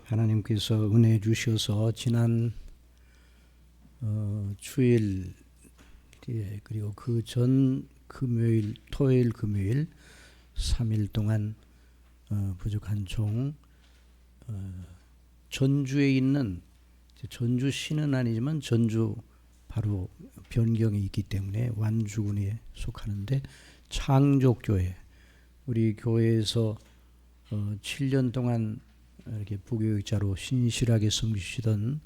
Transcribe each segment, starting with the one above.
하나님께서 은혜 주셔서 지난 주일 그리고 그 전 금요일, 토요일, 금요일 3일 동안 부족한 종 전주에 있는, 전주시는 아니지만 전주 바로 변경이 있기 때문에 완주군에 속하는데 창족교회, 우리 교회에서 7년 동안 이렇게 부교육자로 신실하게 섬기시던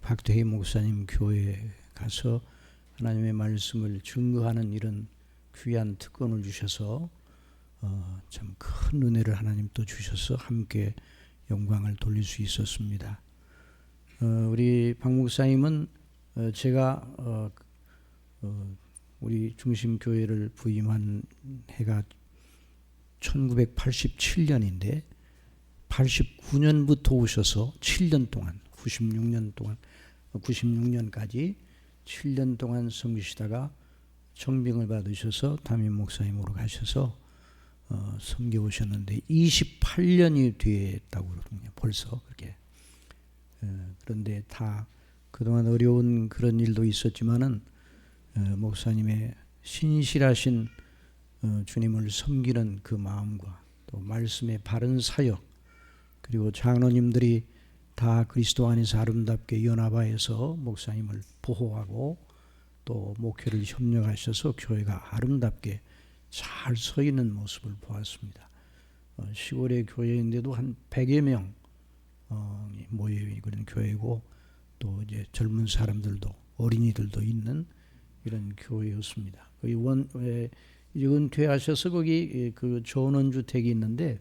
박대희 목사님 교회에 가서 하나님의 말씀을 증거하는 이런 귀한 특권을 주셔서 참 큰 은혜를 하나님 또 주셔서 함께 영광을 돌릴 수 있었습니다. 우리 박 목사님은 제가 우리 중심교회를 부임한 해가 1987년인데 89년부터 오셔서 7년 동안 96년까지 7년 동안 섬기시다가 정병을 받으셔서 담임 목사님으로 가셔서 섬겨 오셨는데 28년이 됐다고 그러거든요. 벌써 그렇게. 그런데 다 그동안 어려운 그런 일도 있었지만은 목사님의 신실하신 주님을 섬기는 그 마음과 또 말씀의 바른 사역, 그리고 장로님들이 다 그리스도 안에서 아름답게 연합하여서 목사님을 보호하고 또 목회를 협력하셔서 교회가 아름답게 잘 서 있는 모습을 보았습니다. 시골의 교회인데도 한 100여 명 모여 있는 교회고, 또 이제 젊은 사람들도 어린이들도 있는 이런 교회였습니다. 이제 은퇴하셔서 거기 그 전원주택이 있는데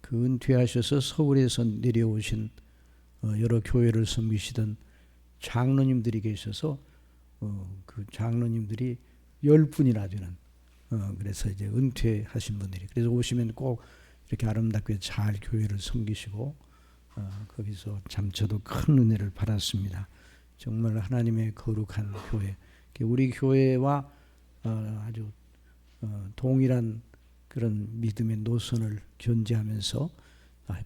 그 은퇴하셔서 서울에서 내려오신 여러 교회를 섬기시던 장로님들이 계셔서 그 장로님들이 10분이나 되는, 그래서 이제 은퇴하신 분들이, 그래서 오시면 꼭 이렇게 아름답게 잘 교회를 섬기시고 거기서 참 저도 큰 은혜를 받았습니다. 정말 하나님의 거룩한 교회, 우리 교회와 아주 동일한 그런 믿음의 노선을 견지하면서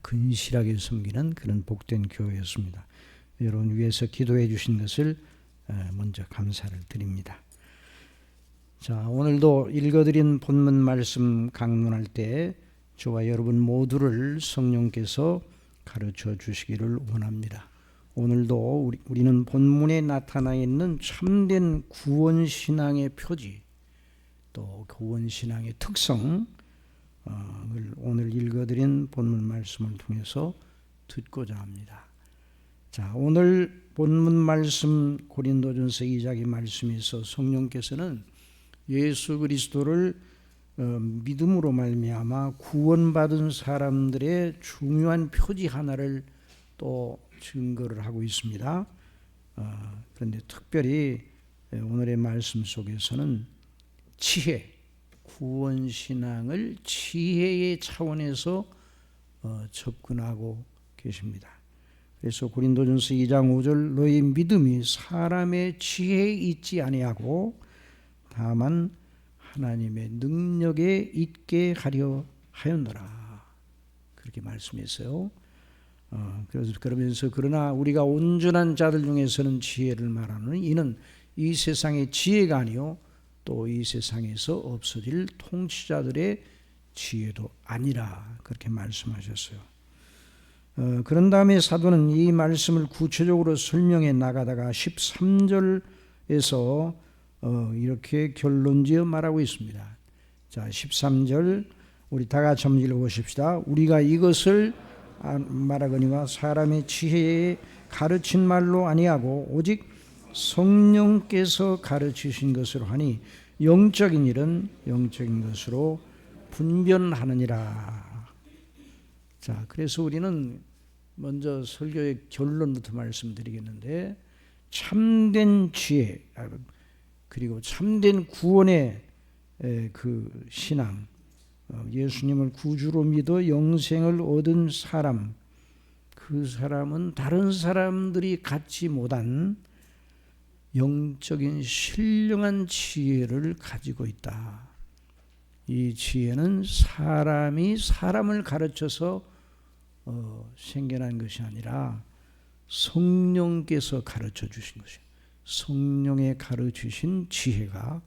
근실하게 섬기는 그런 복된 교회였습니다. 여러분 위해서 기도해 주신 것을 먼저 감사를 드립니다. 자, 오늘도 읽어드린 본문 말씀 강론할 때 저와 여러분 모두를 성령께서 가르쳐 주시기를 원합니다. 오늘도 우리는 본문에 나타나 있는 참된 구원신앙의 표지, 또 구원신앙의 특성을 오늘 읽어드린 본문 말씀을 통해서 듣고자 합니다. 자, 오늘 본문 말씀 고린도전서 2장의 말씀에서 성령께서는 예수 그리스도를 믿음으로 말미암아 구원받은 사람들의 중요한 표지 하나를 또 증거를 하고 있습니다. 그런데 특별히 오늘의 말씀 속에서는 지혜, 구원신앙을 지혜의 차원에서 접근하고 계십니다. 그래서 고린도전서 2장 5절 너희 믿음이 사람의 지혜에 있지 아니하고 다만 하나님의 능력에 있게 하려 하였노라, 그렇게 말씀했어요. 그러면서 그러나 우리가 온전한 자들 중에서는 지혜를 말하는 이는 이 세상의 지혜가 아니요 또 이 세상에서 없어질 통치자들의 지혜도 아니라, 그렇게 말씀하셨어요. 그런 다음에 사도는 이 말씀을 구체적으로 설명해 나가다가 13절에서 이렇게 결론지어 말하고 있습니다. 자, 13절 우리 다 같이 한번 읽어보십시다. 우리가 이것을 말하거니와 사람의 지혜에 가르친 말로 아니하고 오직 성령께서 가르치신 것으로 하니 영적인 일은 영적인 것으로 분별하느니라. 자, 그래서 우리는 먼저 설교의 결론부터 말씀드리겠는데, 참된 지혜 그리고 참된 구원의 그 신앙, 예수님을 구주로 믿어 영생을 얻은 사람, 그 사람은 다른 사람들이 갖지 못한 영적인 신령한 지혜를 가지고 있다. 이 지혜는 사람이 사람을 가르쳐서 생겨난 것이 아니라 성령께서 가르쳐 주신 것이에요. 성령의 가르치신 지혜가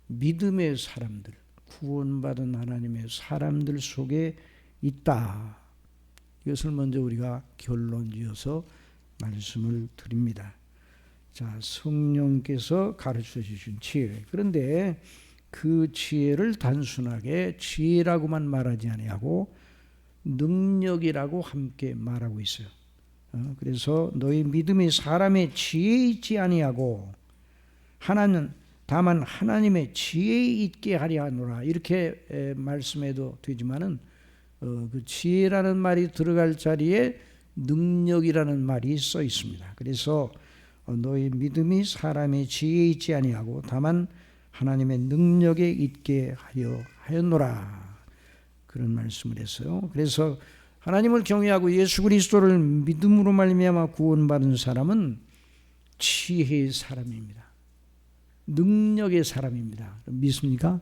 믿음의 사람들, 구원받은 하나님의 사람들 속에 있다. 이것을 먼저 우리가 결론지어서 말씀을 드립니다. 자, 성령께서 가르쳐 주신 지혜. 그런데 그 지혜를 단순하게 지혜라고만 말하지 아니하고 능력이라고 함께 말하고 있어요. 그래서 너희 믿음이 사람의 지혜에 있지 아니하고 다만 하나님의 지혜에 있게 하려 하노라. 이렇게 말씀해도 되지만은 그 지혜라는 말이 들어갈 자리에 능력이라는 말이 써 있습니다. 그래서 너희 믿음이 사람의 지혜에 있지 아니하고 다만 하나님의 능력에 있게 하려 하였노라. 그런 말씀을 했어요. 그래서 하나님을 경외하고 예수 그리스도를 믿음으로 말미암아 구원받은 사람은 지혜의 사람입니다. 능력의 사람입니다. 믿습니까?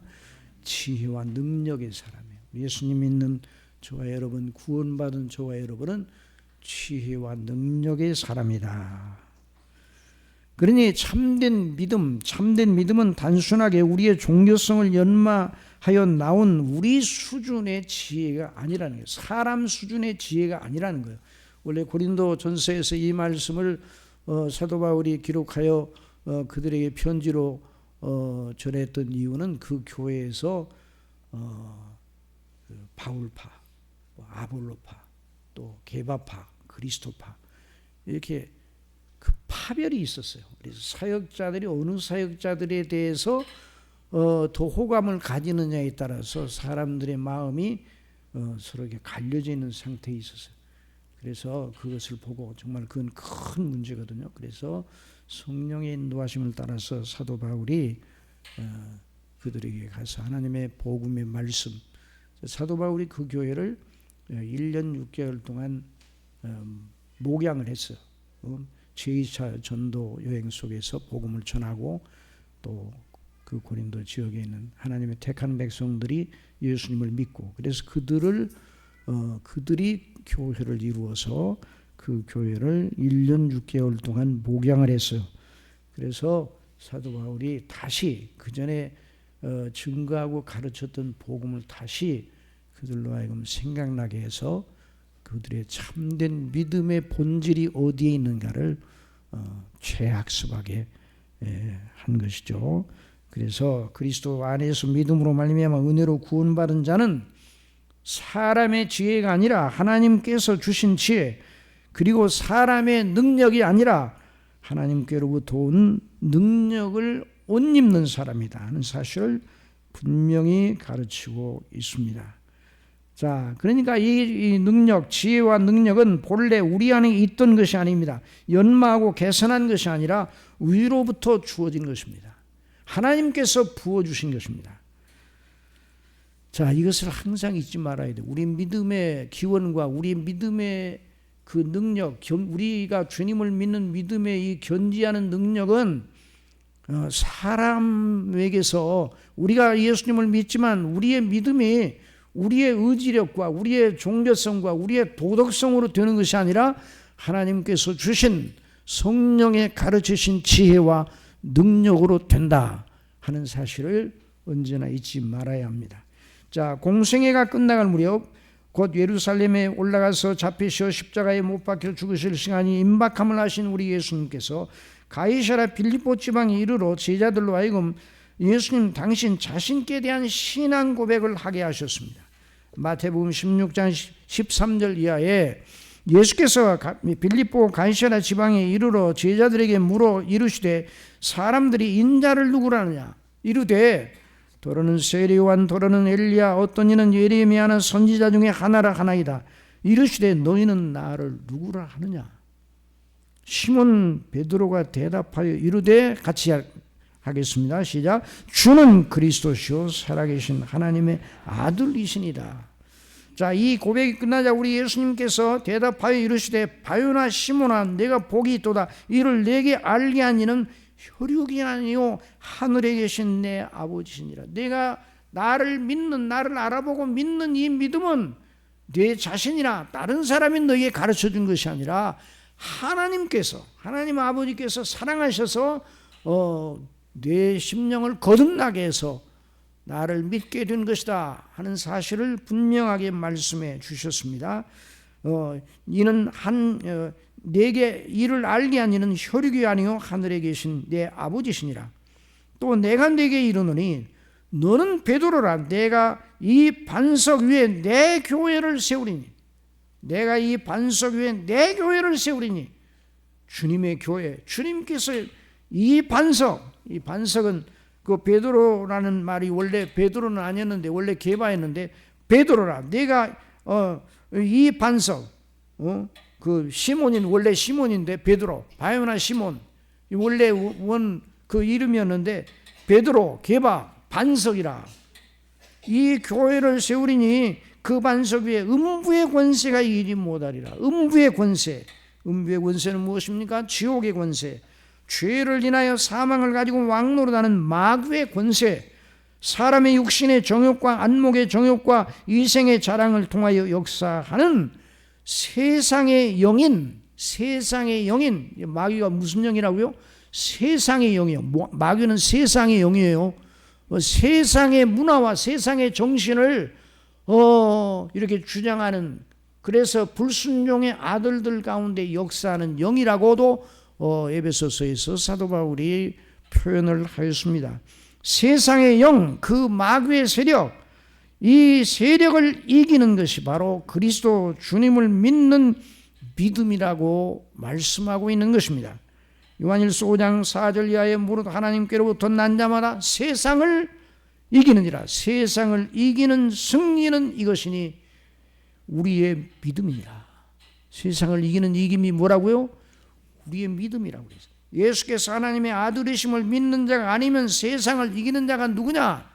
지혜와 능력의 사람이에요. 예수님 믿는 저와 여러분, 구원받은 저와 여러분은 지혜와 능력의 사람이다. 그러니 참된 믿음은 단순하게 우리의 종교성을 연마하여 나온 우리 수준의 지혜가 아니라는 거예요. 사람 수준의 지혜가 아니라는 거예요. 원래 고린도 전서에서 이 말씀을 사도 바울이 기록하여 그들에게 편지로 전했던 이유는 그 교회에서 바울파, 아볼로파, 또 게바파, 그리스도파 이렇게 그 파별이 있었어요. 그래서 사역자들이 어느 사역자들에 대해서 더 호감을 가지느냐에 따라서 사람들의 마음이 서로 갈려져 있는 상태에 있었어요. 그래서 그것을 보고 정말 그건 큰 문제거든요. 그래서 성령의 인도하심을 따라서 사도 바울이 그들에게 가서 하나님의 복음의 말씀, 사도 바울이 그 교회를 1년 6개월 동안 목양을 했어요. 제2차 전도 여행 속에서 복음을 전하고 또 그 고린도 지역에 있는 하나님의 택한 백성들이 예수님을 믿고 그래서 그들이 교회를 이루어서 그 교회를 1년 6개월 동안 목양을 했어요. 그래서 사도 바울이 다시 그 전에 증거하고 가르쳤던 복음을 다시 그들로 하여금 생각나게 해서 그들의 참된 믿음의 본질이 어디에 있는가를 재학습하게 한 것이죠. 그래서 그리스도 안에서 믿음으로 말미암아 은혜로 구원받은 자는 사람의 지혜가 아니라 하나님께서 주신 지혜, 그리고 사람의 능력이 아니라 하나님께로부터 온 능력을 옷 입는 사람이다 하는 사실을 분명히 가르치고 있습니다. 자, 그러니까 이 능력, 지혜와 능력은 본래 우리 안에 있던 것이 아닙니다. 연마하고 개선한 것이 아니라 위로부터 주어진 것입니다. 하나님께서 부어주신 것입니다. 자, 이것을 항상 잊지 말아야 돼요. 우리 믿음의 기원과 우리 믿음의 그 능력, 우리가 주님을 믿는 믿음의 이 견지하는 능력은 사람에게서 우리가 예수님을 믿지만 우리의 믿음이 우리의 의지력과 우리의 종교성과 우리의 도덕성으로 되는 것이 아니라 하나님께서 주신 성령의 가르치신 지혜와 능력으로 된다 하는 사실을 언제나 잊지 말아야 합니다. 자, 공생애가 끝나갈 무렵 곧 예루살렘에 올라가서 잡히시어 십자가에 못 박혀 죽으실 시간이 임박함을 하신 우리 예수님께서 가이사랴 빌립보 지방에 이르러 제자들로 하여금 예수님 당신 자신께 대한 신앙 고백을 하게 하셨습니다. 마태복음 16장 13절 이하에 예수께서 빌립보 가이사랴 지방에 이르러 제자들에게 물어 이르시되 사람들이 인자를 누구라느냐 이르되 더러는 세례요한 더러는 엘리야 어떤 이는 예레미야는 선지자 중에 하나라 하나이다. 이르시되 너희는 나를 누구라 하느냐. 시몬 베드로가 대답하여 이르되 같이 하겠습니다. 시작. 주는 그리스도시요 살아계신 하나님의 아들이시니라. 자, 이 고백이 끝나자 우리 예수님께서 대답하여 이르시되 바요나 시몬아 내가 복이 있도다. 이를 내게 알게 한 이는 혈육이 아니요 하늘에 계신 내 아버지시니라. 내가 나를 믿는, 나를 알아보고 믿는 이 믿음은 내 자신이나 다른 사람이 너에게 가르쳐 준 것이 아니라 하나님 아버지께서 사랑하셔서 내 심령을 거듭나게 해서 나를 믿게 된 것이다 하는 사실을 분명하게 말씀해 주셨습니다. 이는 내게 이를 알게 한 이는 혈육이 아니요 하늘에 계신 내 아버지시니라. 또 내가 내게 이르노니 너는 베드로라. 내가 이 반석 위에 내 교회를 세우리니. 내가 이 반석 위에 내 교회를 세우리니. 주님의 교회, 주님께서 이 반석은 그 베드로라는 말이 원래 베드로는 아니었는데 원래 게바였는데 베드로라. 내가 이 반석, 그 시몬인 원래 시몬인데 베드로, 바요나 시몬 원래 원 그 이름이었는데 베드로, 게바, 반석이라. 이 교회를 세우리니 그 반석 위에 음부의 권세가 이리 못하리라. 음부의 권세는 무엇입니까? 지옥의 권세, 죄를 인하여 사망을 가지고 왕노릇하는 마귀의 권세, 사람의 육신의 정욕과 안목의 정욕과 이생의 자랑을 통하여 역사하는 세상의 영인, 마귀가 무슨 영이라고요? 세상의 영이요. 마귀는 세상의 영이에요. 세상의 문화와 세상의 정신을 이렇게 주장하는, 그래서 불순종의 아들들 가운데 역사하는 영이라고도 에베소서에서 사도 바울이 표현을 하였습니다. 세상의 영, 그 마귀의 세력, 이 세력을 이기는 것이 바로 그리스도 주님을 믿는 믿음이라고 말씀하고 있는 것입니다. 요한일서 5장 4절 이하에 무릇 하나님께로부터 난 자마다 세상을 이기느니라. 세상을 이기는 승리는 이것이니 우리의 믿음이니라. 세상을 이기는 이김이 뭐라고요? 우리의 믿음이라고 했어요. 예수께서 하나님의 아들이심을 믿는 자가 아니면 세상을 이기는 자가 누구냐?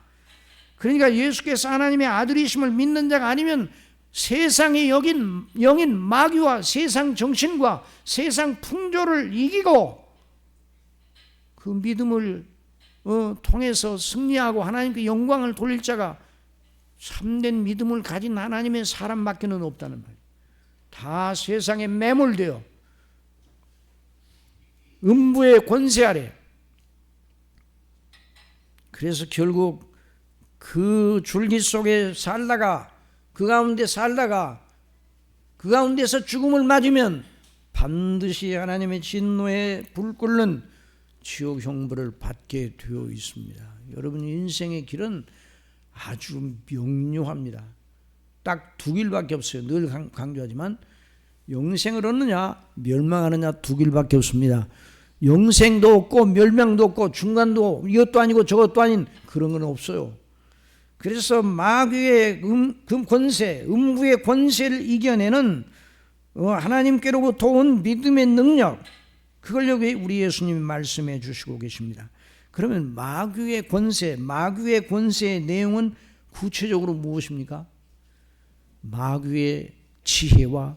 그러니까 예수께서 하나님의 아들이심을 믿는 자가 아니면 세상의 영인 마귀와 세상 정신과 세상 풍조를 이기고 그 믿음을 통해서 승리하고 하나님께 영광을 돌릴 자가 참된 믿음을 가진 하나님의 사람밖에는 없다는 말이에요. 다 세상에 매몰되어 음부의 권세 아래. 그래서 결국 그 줄기 속에 살다가 그 가운데서 죽음을 맞으면 반드시 하나님의 진노에 불 끓는 지옥 형벌을 받게 되어 있습니다. 여러분, 인생의 길은 아주 명료합니다. 딱 두 길밖에 없어요. 늘 강조하지만 영생을 얻느냐 멸망하느냐 두 길밖에 없습니다. 영생도 없고 멸망도 없고 중간도 이것도 아니고 저것도 아닌 그런 건 없어요. 그래서 마귀의 권세, 음부의 권세를 이겨내는 하나님께로부터 온 믿음의 능력, 그걸 여기 우리 예수님이 말씀해 주시고 계십니다. 그러면 마귀의 권세의 내용은 구체적으로 무엇입니까? 마귀의 지혜와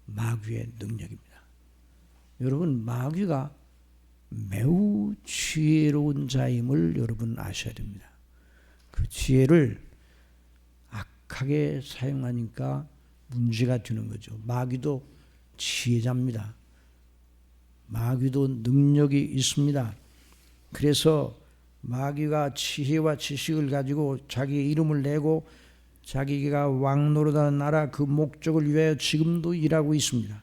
마귀의 능력입니다. 여러분, 마귀가 매우 지혜로운 자임을 여러분 아셔야 됩니다. 그 지혜를 악하게 사용하니까 문제가 되는 거죠. 마귀도 지혜자입니다. 마귀도 능력이 있습니다. 그래서 마귀가 지혜와 지식을 가지고 자기의 이름을 내고 자기가 왕노릇하는 나라 그 목적을 위하여 지금도 일하고 있습니다.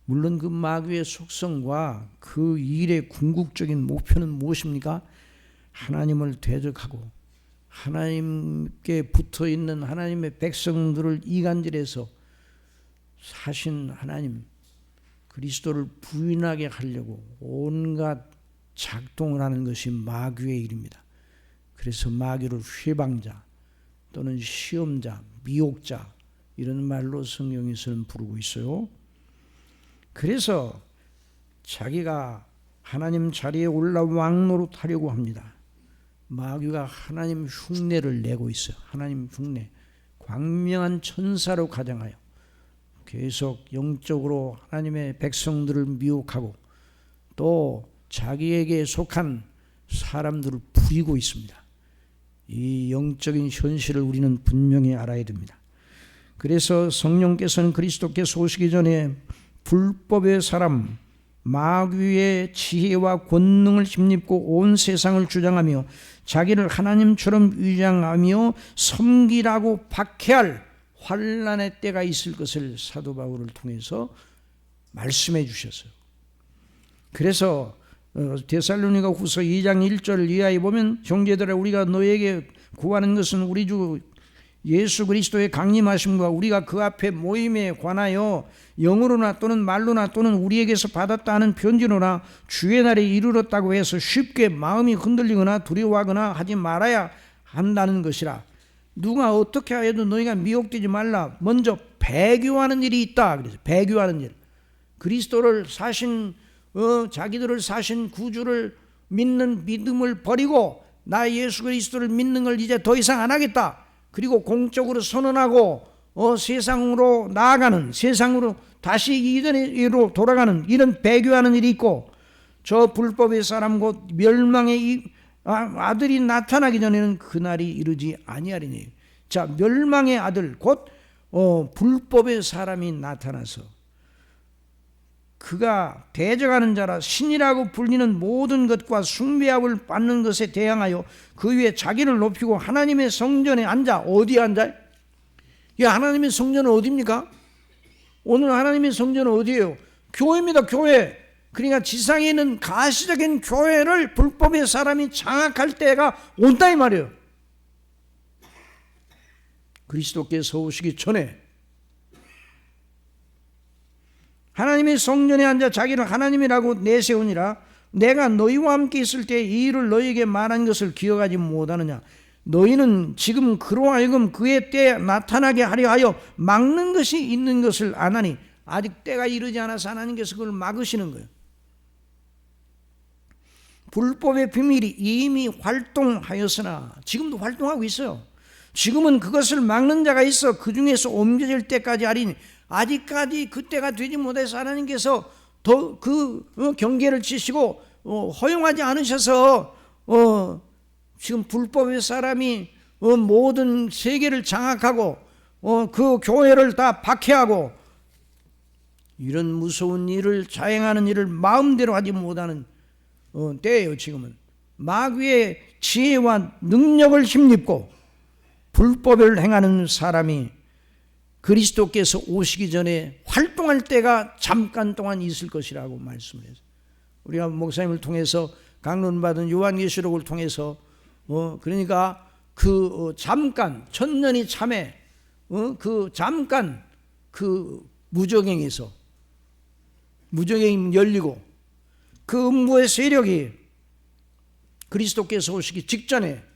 물론 그 마귀의 속성과 그 일의 궁극적인 목표는 무엇입니까? 하나님을 대적하고 하나님께 붙어있는 하나님의 백성들을 이간질해서 사신 하나님 그리스도를 부인하게 하려고 온갖 작동을 하는 것이 마귀의 일입니다. 그래서 마귀를 회방자 또는 시험자, 미혹자 이런 말로 성경에서는 부르고 있어요. 그래서 자기가 하나님 자리에 올라 왕노릇하려고 합니다. 마귀가 하나님 흉내를 내고 있어요. 하나님 흉내, 광명한 천사로 가장하여 계속 영적으로 하나님의 백성들을 미혹하고 또 자기에게 속한 사람들을 부리고 있습니다. 이 영적인 현실을 우리는 분명히 알아야 됩니다. 그래서 성령께서는 그리스도께서 오시기 전에 불법의 사람 마귀의 지혜와 권능을 힘입고 온 세상을 주장하며 자기를 하나님처럼 위장하며 섬기라고 박해할 환난의 때가 있을 것을 사도 바울을 통해서 말씀해 주셨어요. 그래서 데살로니가 후서 2장 1절 이하에 보면 형제들아 우리가 너에게 구하는 것은 우리 주 예수 그리스도의 강림하심과 우리가 그 앞에 모임에 관하여 영으로나 또는 말로나 또는 우리에게서 받았다 하는 편지로나 주의 날이 이르렀다고 해서 쉽게 마음이 흔들리거나 두려워하거나 하지 말아야 한다는 것이라. 누가 어떻게 하여도 너희가 미혹되지 말라. 먼저 배교하는 일이 있다. 그래서 배교하는 일. 그리스도를 사신 자기들을 사신 구주를 믿는 믿음을 버리고 나 예수 그리스도를 믿는 걸 이제 더 이상 안 하겠다. 그리고 공적으로 선언하고 세상으로 나아가는, 세상으로 다시 이전으로 돌아가는 이런 배교하는 일이 있고, 저 불법의 사람 곧 멸망의 아들이 나타나기 전에는 그날이 이르지 아니하리니. 자, 멸망의 아들 곧 불법의 사람이 나타나서 그가 대적하는 자라 신이라고 불리는 모든 것과 숭배함을 받는 것에 대항하여 그 위에 자기를 높이고 하나님의 성전에 앉아. 어디에 앉아? 이 하나님의 성전은 어디입니까? 오늘 하나님의 성전은 어디예요? 교회입니다. 교회. 그러니까 지상에 있는 가시적인 교회를 불법의 사람이 장악할 때가 온다 이 말이에요. 그리스도께서 오시기 전에 하나님의 성전에 앉아 자기를 하나님이라고 내세우니라. 내가 너희와 함께 있을 때 이 일을 너희에게 말한 것을 기억하지 못하느냐. 너희는 지금 그로 하여금 그의 때에 나타나게 하려 하여 막는 것이 있는 것을 아나니. 아직 때가 이르지 않아서 하나님께서 그걸 막으시는 거예요. 불법의 비밀이 이미 활동하였으나, 지금도 활동하고 있어요. 지금은 그것을 막는 자가 있어 그 중에서 옮겨질 때까지 하리니. 아직까지 그때가 되지 못해서 하나님께서 더 그 경계를 치시고 허용하지 않으셔서 지금 불법의 사람이 모든 세계를 장악하고 그 교회를 다 박해하고 이런 무서운 일을 자행하는 일을 마음대로 하지 못하는 때예요. 지금은 마귀의 지혜와 능력을 힘입고 불법을 행하는 사람이 그리스도께서 오시기 전에 활동할 때가 잠깐 동안 있을 것이라고 말씀을 했어요. 우리가 목사님을 통해서 강론받은 요한계시록을 통해서 그러니까 그 잠깐 천년이 참에 그 잠깐 그 무적행에서 무적행이 열리고 그 음부의 세력이 그리스도께서 오시기 직전에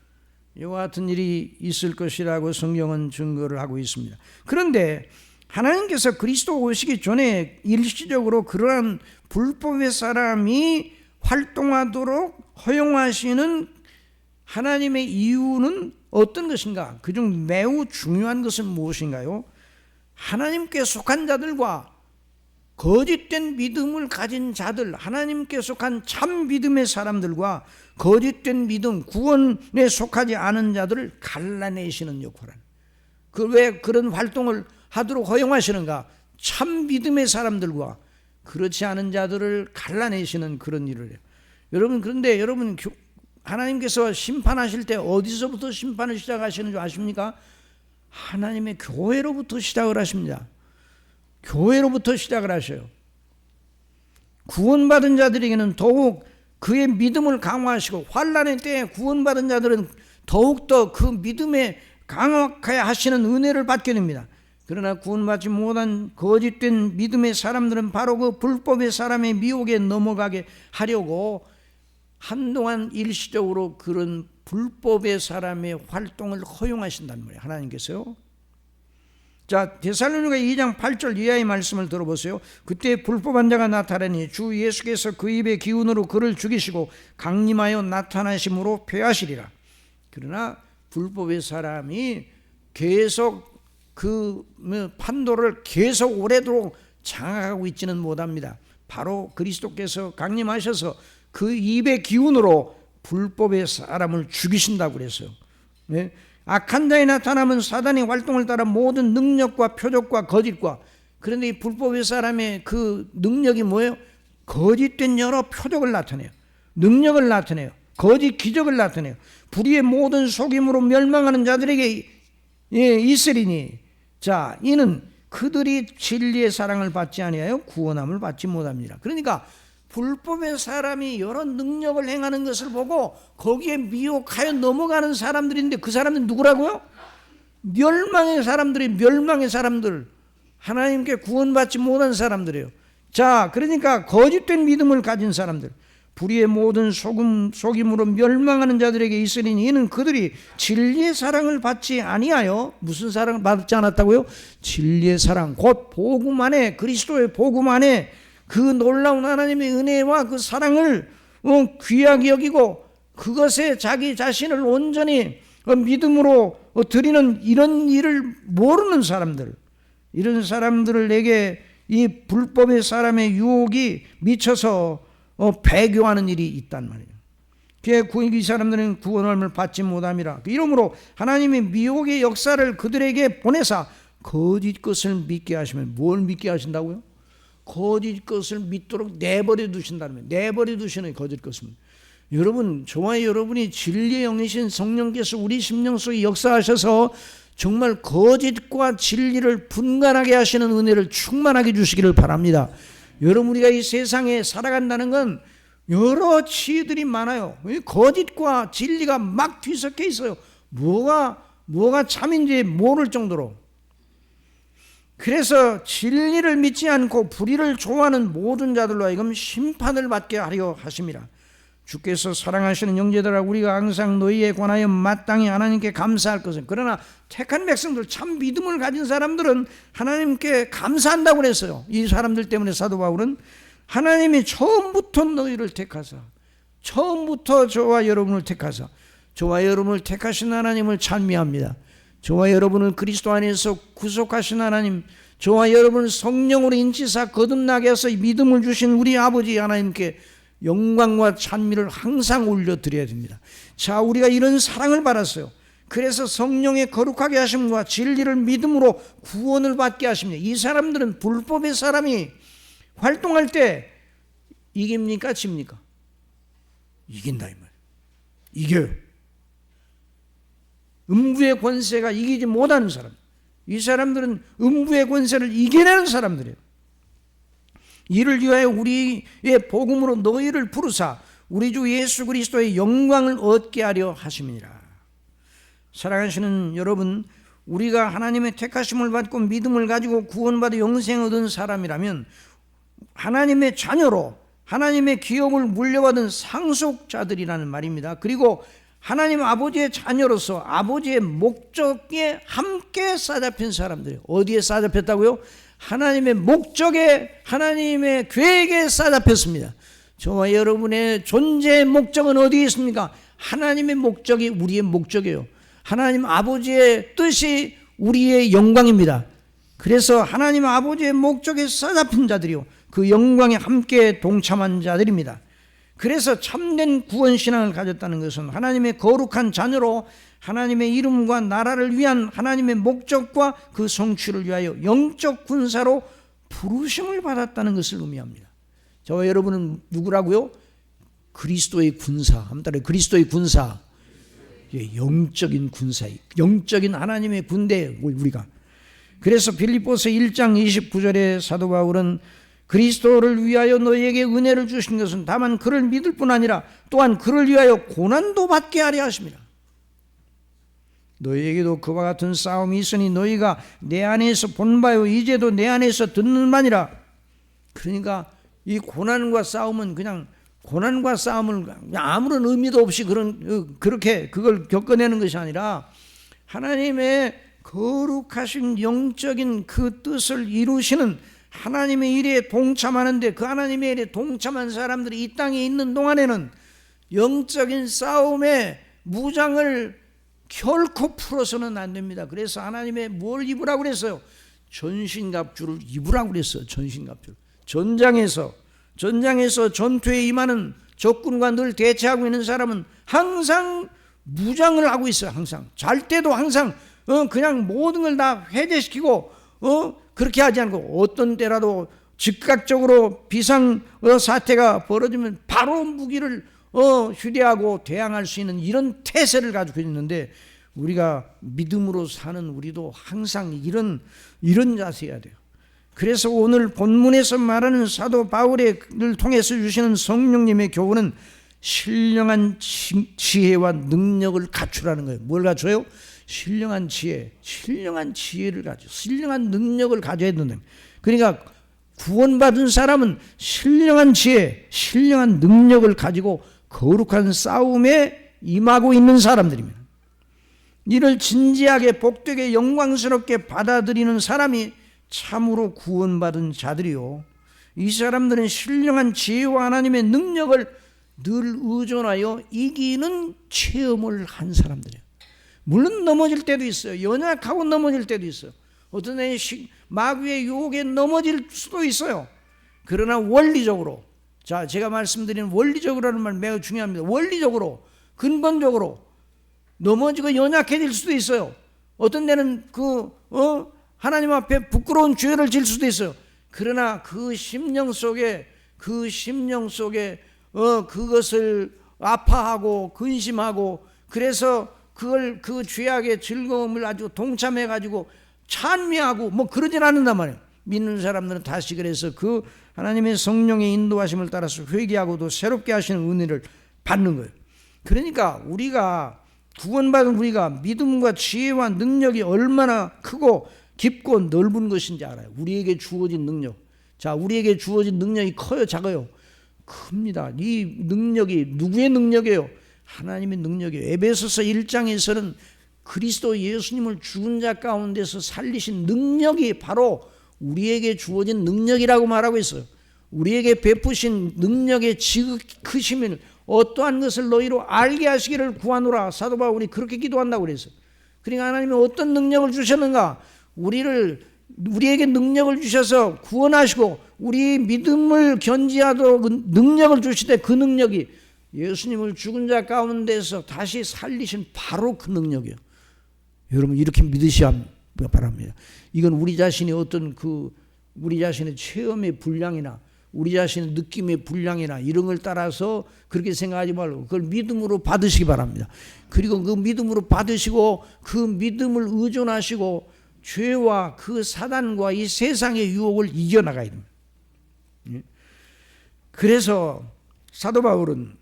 이와 같은 일이 있을 것이라고 성경은 증거를 하고 있습니다. 그런데 하나님께서 그리스도 오시기 전에 일시적으로 그러한 불법의 사람이 활동하도록 허용하시는 하나님의 이유는 어떤 것인가? 그중 매우 중요한 것은 무엇인가요? 하나님께 속한 자들과 거짓된 믿음을 가진 자들, 하나님께 속한 참 믿음의 사람들과 거짓된 믿음, 구원에 속하지 않은 자들을 갈라내시는 역할을. 왜 그런 활동을 하도록 허용하시는가? 참 믿음의 사람들과 그렇지 않은 자들을 갈라내시는 그런 일을 해요. 여러분, 그런데 여러분 하나님께서 심판하실 때 어디서부터 심판을 시작하시는 줄 아십니까? 하나님의 교회로부터 시작을 하십니다. 교회로부터 시작을 하셔요. 구원받은 자들에게는 더욱 그의 믿음을 강화하시고, 환난의 때에 구원받은 자들은 더욱더 그 믿음에 강하게 하시는 은혜를 받게 됩니다. 그러나 구원받지 못한 거짓된 믿음의 사람들은 바로 그 불법의 사람의 미혹에 넘어가게 하려고 한동안 일시적으로 그런 불법의 사람의 활동을 허용하신단 말이에요, 하나님께서요. 자, 데살로니가 2장 8절 이하의 말씀을 들어보세요. 그때 불법한 자가 나타나니 주 예수께서 그 입의 기운으로 그를 죽이시고 강림하여 나타나심으로 폐하시리라. 그러나 불법의 사람이 계속 그 판도를 계속 오래도록 장악하고 있지는 못합니다. 바로 그리스도께서 강림하셔서 그 입의 기운으로 불법의 사람을 죽이신다고 그랬어요. 네? 악한 자에 나타나면 사단의 활동을 따라 모든 능력과 표적과 거짓과, 그런데 이 불법의 사람의 그 능력이 뭐예요? 거짓된 여러 표적을 나타내요. 능력을 나타내요. 거짓 기적을 나타내요. 불의의 모든 속임으로 멸망하는 자들에게 있으리니, 자, 이는 그들이 진리의 사랑을 받지 아니하여 구원함을 받지 못합니다. 그러니까 불법의 사람이 여러 능력을 행하는 것을 보고 거기에 미혹하여 넘어가는 사람들인데, 그 사람은 누구라고요? 멸망의 사람들, 하나님께 구원받지 못한 사람들이에요. 자, 그러니까 거짓된 믿음을 가진 사람들, 불의의 모든 속임으로 멸망하는 자들에게 있으리니 이는 그들이 진리의 사랑을 받지 아니하여, 무슨 사랑을 받지 않았다고요? 진리의 사랑, 곧 복음 안에, 그리스도의 복음 안에 그 놀라운 하나님의 은혜와 그 사랑을 귀하게 여기고 그것에 자기 자신을 온전히 믿음으로 드리는 이런 일을 모르는 사람들, 이런 사람들에게 이 불법의 사람의 유혹이 미쳐서 배교하는 일이 있단 말이에요. 이 사람들은 구원을 받지 못함이라. 이러므로 하나님이 미혹의 역사를 그들에게 보내사 거짓 것을 믿게 하시면, 뭘 믿게 하신다고요? 거짓 것을 믿도록 내버려 두신다는 거예요. 내버려 두시는 거짓 것을. 여러분, 저와 여러분이 진리의 영이신 성령께서 우리 심령 속에 역사하셔서 정말 거짓과 진리를 분간하게 하시는 은혜를 충만하게 주시기를 바랍니다. 여러분, 우리가 이 세상에 살아간다는 건 여러 지혜들이 많아요. 거짓과 진리가 막 뒤섞여 있어요. 뭐가 참인지 모를 정도로. 그래서 진리를 믿지 않고 불의를 좋아하는 모든 자들로 하여금 심판을 받게 하려 하심이라. 주께서 사랑하시는 형제들아, 우리가 항상 너희에 관하여 마땅히 하나님께 감사할 것은, 그러나 택한 백성들, 참 믿음을 가진 사람들은 하나님께 감사한다고 그랬어요. 이 사람들 때문에 사도 바울은 하나님이 처음부터 너희를 택하사, 처음부터 저와 여러분을 택하사, 저와 여러분을 택하신 하나님을 찬미합니다. 저와 여러분을 그리스도 안에서 구속하신 하나님, 저와 여러분을 성령으로 인치사 거듭나게 해서 믿음을 주신 우리 아버지 하나님께 영광과 찬미를 항상 올려드려야 됩니다. 자, 우리가 이런 사랑을 받았어요. 그래서 성령의 거룩하게 하심과 진리를 믿음으로 구원을 받게 하십니다. 이 사람들은, 불법의 사람이 활동할 때 이깁니까? 집니까? 이긴다 이 말이에요. 이겨요. 음부의 권세가 이기지 못하는 사람, 이 사람들은 음부의 권세를 이겨내는 사람들이에요. 이를 위하여 우리의 복음으로 너희를 부르사 우리 주 예수 그리스도의 영광을 얻게 하려 하심이니라. 사랑하시는 여러분, 우리가 하나님의 택하심을 받고 믿음을 가지고 구원받아 영생을 얻은 사람이라면 하나님의 자녀로 하나님의 기업을 물려받은 상속자들이라는 말입니다. 그리고 하나님 아버지의 자녀로서 아버지의 목적에 함께 싸잡힌 사람들이에요. 어디에 싸잡혔다고요? 하나님의 목적에, 하나님의 계획에 싸잡혔습니다. 저와 여러분의 존재의 목적은 어디에 있습니까? 하나님의 목적이 우리의 목적이에요. 하나님 아버지의 뜻이 우리의 영광입니다. 그래서 하나님 아버지의 목적에 싸잡힌 자들이요, 그 영광에 함께 동참한 자들입니다. 그래서 참된 구원신앙을 가졌다는 것은 하나님의 거룩한 자녀로 하나님의 이름과 나라를 위한 하나님의 목적과 그 성취를 위하여 영적 군사로 부르심을 받았다는 것을 의미합니다. 저와 여러분은 누구라고요? 그리스도의 군사. 한번 따라해. 그리스도의 군사. 영적인 군사, 영적인 하나님의 군대, 우리가. 그래서 빌립보서 1장 29절에 사도 바울은 그리스도를 위하여 너희에게 은혜를 주신 것은 다만 그를 믿을 뿐 아니라 또한 그를 위하여 고난도 받게 하려 하십니다. 너희에게도 그와 같은 싸움이 있으니 너희가 내 안에서 본 바요 이제도 내 안에서 듣는 바니라. 그러니까 이 고난과 싸움은 그냥 고난과 싸움을 아무런 의미도 없이 그렇게 그걸 겪어내는 것이 아니라 하나님의 거룩하신 영적인 그 뜻을 이루시는 하나님의 일에 동참하는데, 그 하나님의 일에 동참한 사람들이 이 땅에 있는 동안에는 영적인 싸움의 무장을 결코 풀어서는 안 됩니다. 그래서 하나님의 뭘 입으라고 그랬어요? 전신갑주를 입으라고 그랬어요. 전신갑주. 전장에서 전투에 임하는 적군과 늘 대치하고 있는 사람은 항상 무장을 하고 있어요. 항상 잘 때도 항상 그냥 모든 걸 다 해제시키고 그렇게 하지 않고 어떤 때라도 즉각적으로 비상 사태가 벌어지면 바로 무기를 휴대하고 대항할 수 있는 이런 태세를 가지고 있는데, 우리가 믿음으로 사는 우리도 항상 이런 자세여야 돼요. 그래서 오늘 본문에서 말하는 사도 바울을 통해서 주시는 성령님의 교훈은 신령한 지혜와 능력을 갖추라는 거예요. 뭘 갖춰요? 신령한 지혜를 가져, 신령한 능력을 가져야 된다. 그러니까 구원받은 사람은 신령한 지혜, 신령한 능력을 가지고 거룩한 싸움에 임하고 있는 사람들입니다. 이를 진지하게 복되게 영광스럽게 받아들이는 사람이 참으로 구원받은 자들이요, 이 사람들은 신령한 지혜와 하나님의 능력을 늘 의존하여 이기는 체험을 한 사람들이에요. 물론 넘어질 때도 있어요. 연약하고 넘어질 때도 있어요. 어떤 애 마귀의 유혹에 넘어질 수도 있어요. 그러나 원리적으로, 자, 제가 말씀드리는 원리적으로라는 말 매우 중요합니다. 원리적으로, 근본적으로 넘어지고 연약해질 수도 있어요. 어떤 데는 하나님 앞에 부끄러운 죄를 질 수도 있어요. 그러나 그 심령 속에 그것을 아파하고 근심하고, 그래서 그 죄악의 즐거움을 아주 동참해 가지고 찬미하고 그러진 않는단 말이에요. 믿는 사람들은 다시 그래서 그 하나님의 성령의 인도하심을 따라서 회개하고도 새롭게 하시는 은혜를 받는 거예요. 그러니까 우리가 구원받은 우리가 믿음과 지혜와 능력이 얼마나 크고 깊고 넓은 것인지 알아요. 우리에게 주어진 능력. 자, 우리에게 주어진 능력이 커요, 작아요? 큽니다. 이 능력이 누구의 능력이에요? 하나님의 능력이에요. 에베소서 1장에서는 그리스도 예수님을 죽은 자 가운데서 살리신 능력이 바로 우리에게 주어진 능력이라고 말하고 있어요. 우리에게 베푸신 능력의 지극히심을 어떠한 것을 너희로 알게 하시기를 구하노라. 사도 바울이 그렇게 기도한다고 그랬어요. 그러니까 하나님이 어떤 능력을 주셨는가? 우리에게 능력을 주셔서 구원하시고 우리 믿음을 견지하도록 능력을 주시되, 그 능력이 예수님을 죽은 자 가운데서 다시 살리신 바로 그 능력이에요. 여러분, 이렇게 믿으셔야 바랍니다. 이건 우리 자신의 우리 자신의 체험의 분량이나 우리 자신의 느낌의 분량이나 이런 걸 따라서 그렇게 생각하지 말고 그걸 믿음으로 받으시기 바랍니다. 그리고 그 믿음으로 받으시고 그 믿음을 의존하시고 죄와 그 사단과 이 세상의 유혹을 이겨나가야 됩니다. 그래서 사도 바울은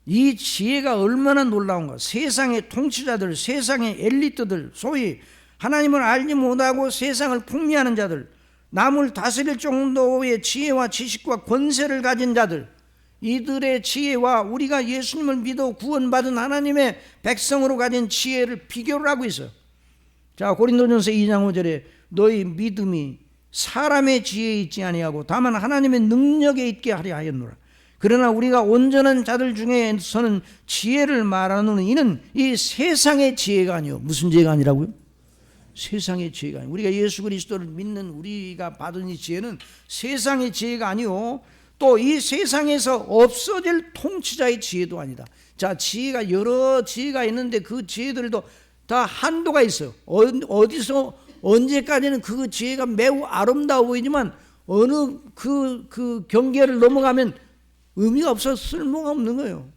이 지혜가 얼마나 놀라운가. 세상의 통치자들, 세상의 엘리트들, 소위 하나님을 알지 못하고 세상을 풍미하는 자들, 남을 다스릴 정도의 지혜와 지식과 권세를 가진 자들, 이들의 지혜와 우리가 예수님을 믿어 구원받은 하나님의 백성으로 가진 지혜를 비교를 하고 있어요. 자, 고린도전서 2장 5절에 너희 믿음이 사람의 지혜에 있지 아니하고 다만 하나님의 능력에 있게 하려 하였노라. 그러나 우리가 온전한 자들 중에서는 지혜를 말하는 이는 이 세상의 지혜가 아니요. 무슨 지혜가 아니라고요? 세상의 지혜가 아니요. 우리가 예수 그리스도를 믿는 우리가 받은 이 지혜는 세상의 지혜가 아니요, 또 이 세상에서 없어질 통치자의 지혜도 아니다. 자, 지혜가 여러 지혜가 있는데 그 지혜들도 다 한도가 있어요. 어디서 언제까지는 그 지혜가 매우 아름다워 보이지만 어느 그 경계를 넘어가면 의미가 없어서 쓸모가 없는 거예요.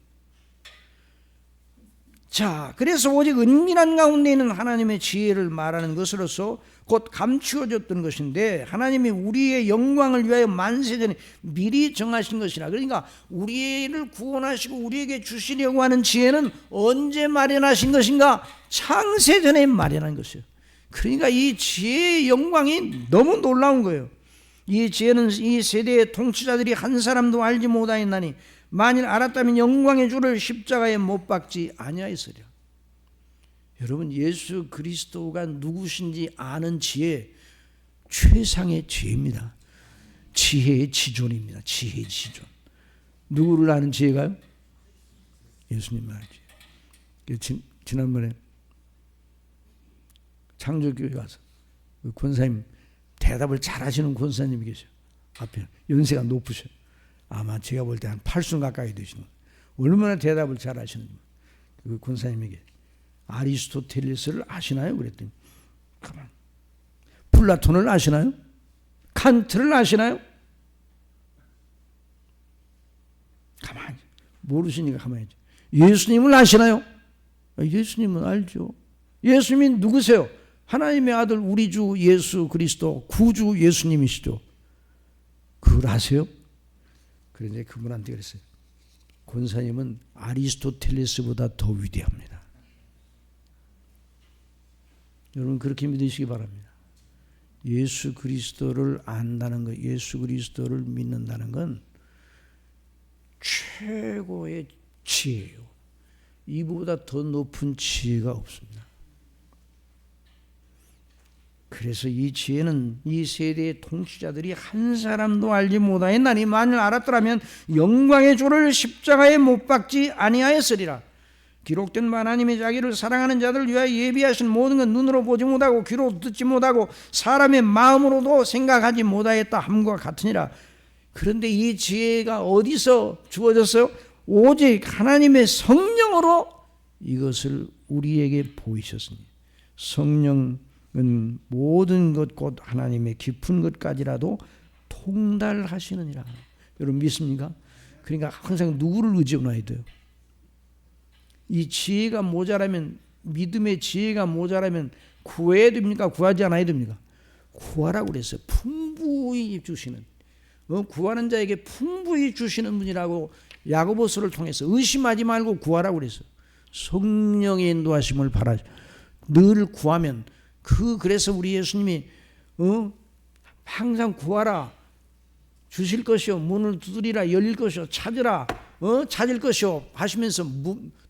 자, 그래서 오직 은밀한 가운데 있는 하나님의 지혜를 말하는 것으로서 곧 감추어졌던 것인데, 하나님이 우리의 영광을 위하여 만세전에 미리 정하신 것이라. 그러니까 우리를 구원하시고 우리에게 주시려고 하는 지혜는 언제 마련하신 것인가? 창세전에 마련한 것이에요. 그러니까 이 지혜의 영광이 너무 놀라운 거예요. 이 지혜는 이 세대의 통치자들이 한 사람도 알지 못하였나니 만일 알았다면 영광의 주를 십자가에 못 박지 아니하였으리라. 여러분, 예수 그리스도가 누구신지 아는 지혜, 최상의 지혜입니다. 지혜의 지존입니다. 지혜의 지존. 누구를 아는 지혜가요? 예수님 아는 지혜. 지난번에 창조교회 가서 그 권사님, 대답을 잘하시는 권사님이 계셔요. 앞에 연세가 높으셔요. 아마 제가 볼 때 한 80 가까이 되시는 거예요. 얼마나 대답을 잘하시는지. 그 권사님에게 아리스토텔레스를 아시나요? 그랬더니 가만. 플라톤을 아시나요? 칸트를 아시나요? 가만히 모르시니까 가만히 있죠. 예수님을 아시나요? 예수님은 알죠. 예수님이 누구세요? 하나님의 아들 우리 주 예수 그리스도 구주 예수님이시죠. 그걸 아세요? 그런데 그분한테 그랬어요. 권사님은 아리스토텔레스보다 더 위대합니다. 여러분 그렇게 믿으시기 바랍니다. 예수 그리스도를 안다는 것, 예수 그리스도를 믿는다는 건 최고의 지혜예요. 이보다 더 높은 지혜가 없습니다. 그래서 이 지혜는 이 세대의 통치자들이 한 사람도 알지 못하였나니 만일 알았더라면 영광의 주를 십자가에 못 박지 아니하였으리라. 기록된 바 하나님이 자기를 사랑하는 자들을 위하여 예비하신 모든 건 눈으로 보지 못하고 귀로 듣지 못하고 사람의 마음으로도 생각하지 못하였다 함과 같으니라. 그런데 이 지혜가 어디서 주어졌어요? 오직 하나님의 성령으로 이것을 우리에게 보이셨으니 성령은 모든 것 곧 하나님의 깊은 것까지라도 통달하시느니라. 여러분 믿습니까? 그러니까 항상 누구를 의지해야 돼요? 이 지혜가 모자라면, 믿음의 지혜가 모자라면 구해야 됩니까? 구하지 않아야 됩니까? 구하라고 그랬어요. 풍부히 주시는, 구하는 자에게 풍부히 주시는 분이라고 야고보서를 통해서 의심하지 말고 구하라고 그랬어요. 성령의 인도하심을 바라. 늘 구하면 그래서 우리 예수님이 항상 구하라, 주실 것이요 문을 두드리라 열릴 것이요 찾으라 찾을 것이요 하시면서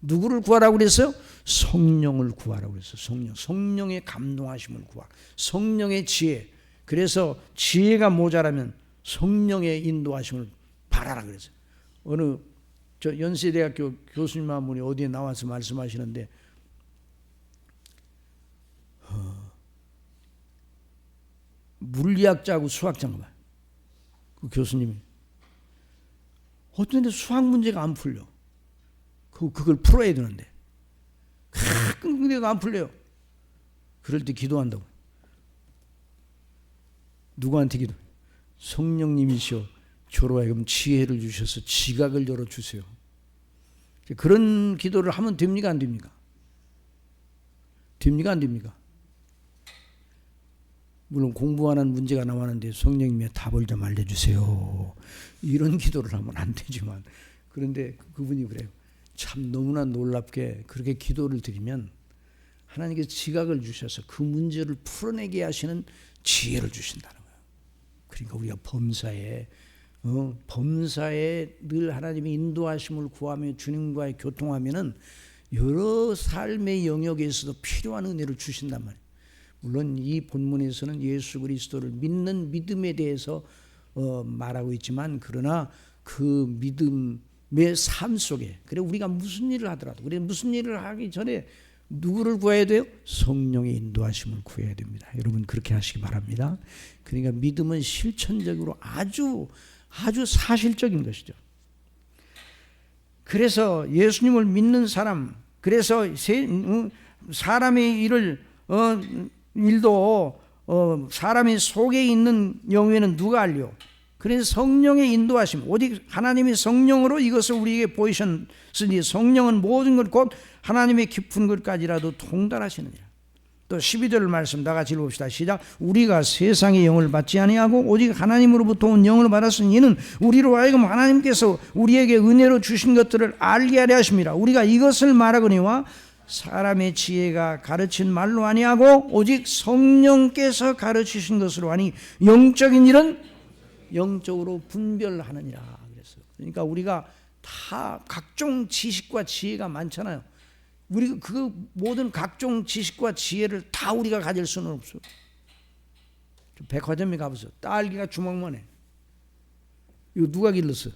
누구를 구하라고 그랬어요? 성령을 구하라고 그랬어요. 성령의 감동하심을 구하라. 성령의 지혜. 그래서 지혜가 모자라면 성령의 인도하심을 바라라 그랬어요. 어느 저 연세대학교 교수님 한 분이 어디에 나와서 말씀하시는데 물리학자하고 수학자인가 봐요. 그 교수님이 어떤 데 수학 문제가 안 풀려. 그걸 풀어야 되는데 근데가 안 풀려요. 그럴 때 기도한다고. 누구한테 기도? 성령님이시여 저로 하여금 지혜를 주셔서 지각을 열어주세요. 그런 기도를 하면 됩니까? 안 됩니까? 됩니까? 안 됩니까? 물론 공부하는 문제가 나왔는데 성령님의 답을 좀 알려주세요. 이런 기도를 하면 안 되지만, 그런데 그분이 그래요. 참 너무나 놀랍게 그렇게 기도를 드리면 하나님께서 지각을 주셔서 그 문제를 풀어내게 하시는 지혜를 주신다는 거예요. 그러니까 우리가 범사에 늘 하나님의 인도하심을 구하며 주님과의 교통하면은 여러 삶의 영역에서도 필요한 은혜를 주신단 말이에요. 물론 이 본문에서는 예수 그리스도를 믿는 믿음에 대해서 말하고 있지만, 그러나 그 믿음의 삶 속에, 그래 우리가 무슨 일을 하더라도, 그래 무슨 일을 하기 전에 누구를 구해야 돼요? 성령의 인도하심을 구해야 됩니다. 여러분 그렇게 하시기 바랍니다. 그러니까 믿음은 실천적으로 아주 사실적인 것이죠. 그래서 예수님을 믿는 사람, 그래서 사람의 일도 사람의 속에 있는 영예는 누가 알려? 그래서 성령의 인도하심, 오직 하나님의 성령으로 이것을 우리에게 보이셨으니 성령은 모든 것 곧 하나님의 깊은 것까지라도 통달하시느니라. 또 12절 말씀 다 같이 읽읍시다. 시작. 우리가 세상의 영을 받지 아니하고 오직 하나님으로부터 온 영을 받았으니 이는 우리로 하여금 하나님께서 우리에게 은혜로 주신 것들을 알게 하려 하심이라. 우리가 이것을 말하거니와 사람의 지혜가 가르친 말로 아니하고 오직 성령께서 가르치신 것으로 하니 영적인 일은 영적으로 분별하느니라 그랬어요. 그러니까 우리가 다 각종 지식과 지혜가 많잖아요. 우리 그 모든 각종 지식과 지혜를 다 우리가 가질 수는 없어요. 백화점에 가보세요. 딸기가 주먹만 해. 이거 누가 길렀어요?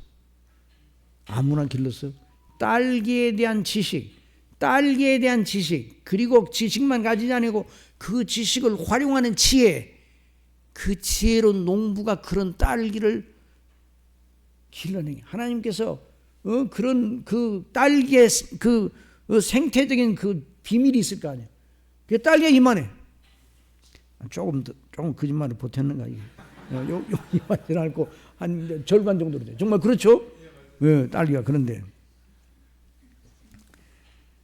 아무나 길렀어요? 딸기에 대한 지식, 그리고 지식만 가지지 않고 그 지식을 활용하는 지혜, 그 지혜로 농부가 그런 딸기를 길러내게 하나님께서 그런 그 딸기의 그 그 생태적인 그 비밀이 있을 거 아니에요. 그 딸기가 이만해. 조금 거짓말을 보탰는가 이게. 이만치 않고 한 절반 정도로 돼. 정말 그렇죠? 예, 딸기가 그런데.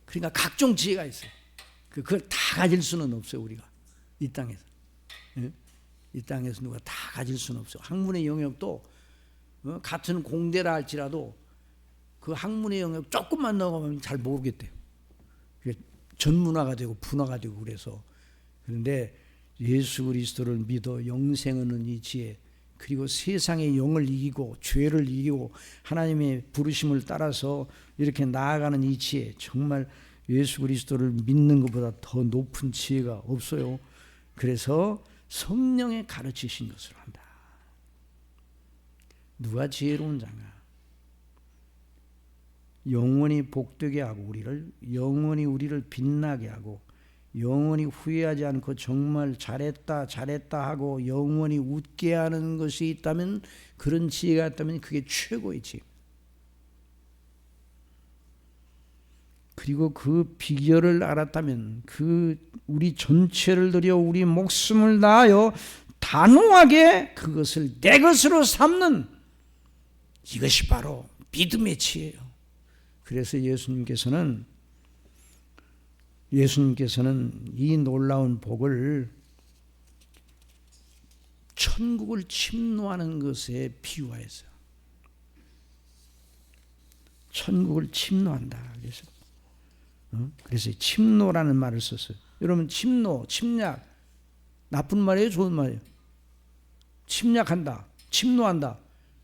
그러니까 각종 지혜가 있어요. 그걸 다 가질 수는 없어요, 우리가 이 땅에서. 예? 이 땅에서 누가 다 가질 수는 없어요. 학문의 영역도 같은 공대라 할지라도 그 학문의 영역 조금만 넘어가면 잘 모르겠대요. 전문화가 되고 분화가 되고 그래서. 그런데 예수 그리스도를 믿어 영생 얻는 이 지혜, 그리고 세상의 영을 이기고 죄를 이기고 하나님의 부르심을 따라서 이렇게 나아가는 이 지혜, 정말 예수 그리스도를 믿는 것보다 더 높은 지혜가 없어요. 그래서 성령의 가르치신 것을 한다. 누가 지혜로운 자인가? 영원히 복되게 하고 영원히 우리를 빛나게 하고 영원히 후회하지 않고 정말 잘했다 하고 영원히 웃게 하는 것이 있다면, 그런 지혜가 있다면 그게 최고의 지혜. 그리고 그 비결을 알았다면 우리 전체를 들여 우리 목숨을 다하여 단호하게 그것을 내 것으로 삼는, 이것이 바로 믿음의 지혜예요. 그래서 예수님께서는 이 놀라운 복을 천국을 침노하는 것에 비유하였어요. 천국을 침노한다. 그래서 침노라는 말을 썼어요. 여러분, 침략 나쁜 말이에요, 좋은 말이에요? 침략한다, 침노한다,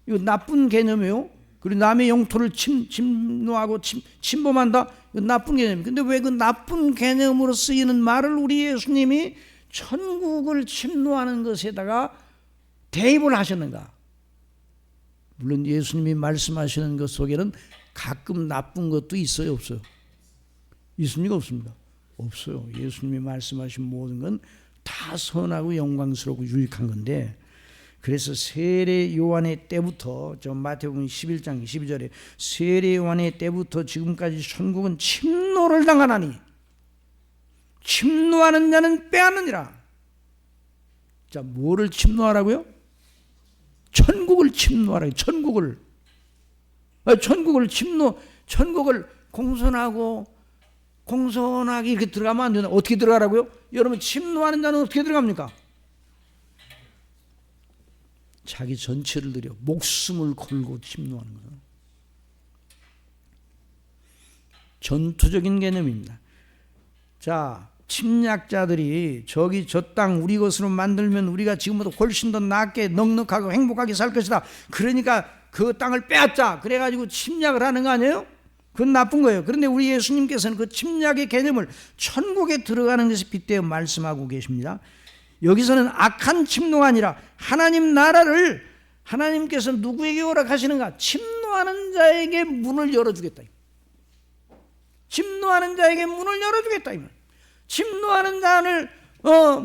이거 나쁜 개념이에요. 그리고 남의 영토를 침노하고 침범한다, 이거 나쁜 개념이에요. 근데 왜 그 나쁜 개념으로 쓰이는 말을 우리 예수님이 천국을 침노하는 것에다가 대입을 하셨는가? 물론 예수님이 말씀하시는 것 속에는 가끔 나쁜 것도 있어요, 없어요? 있습니까, 없습니까? 없어요. 예수님이 말씀하신 모든 건 다 선하고 영광스럽고 유익한 건데, 그래서 세례 요한의 때부터, 저 마태복음 11장 12절에 세례 요한의 때부터 지금까지 천국은 침노를 당하나니 침노하는 자는 빼앗느니라. 자, 뭐를 침노하라고요? 천국을 침노하라고. 천국을 공손하게 이렇게 들어가면 안 되나? 어떻게 들어가라고요? 여러분, 침노하는 자는 어떻게 들어갑니까? 자기 전체를 들여 목숨을 걸고 침노하는 거예요. 전투적인 개념입니다. 자, 침략자들이 저 땅 우리 것으로 만들면 우리가 지금보다 훨씬 더 낫게 넉넉하고 행복하게 살 것이다. 그러니까 그 땅을 빼앗자. 그래가지고 침략을 하는 거 아니에요? 그건 나쁜 거예요. 그런데 우리 예수님께서는 그 침략의 개념을 천국에 들어가는 것에 빗대어 말씀하고 계십니다. 여기서는 악한 침노가 아니라 하나님 나라를 하나님께서 누구에게 허락하시는가? 침노하는 자에게 문을 열어주겠다. 침노하는 자에게 문을 열어주겠다. 침노하는 자를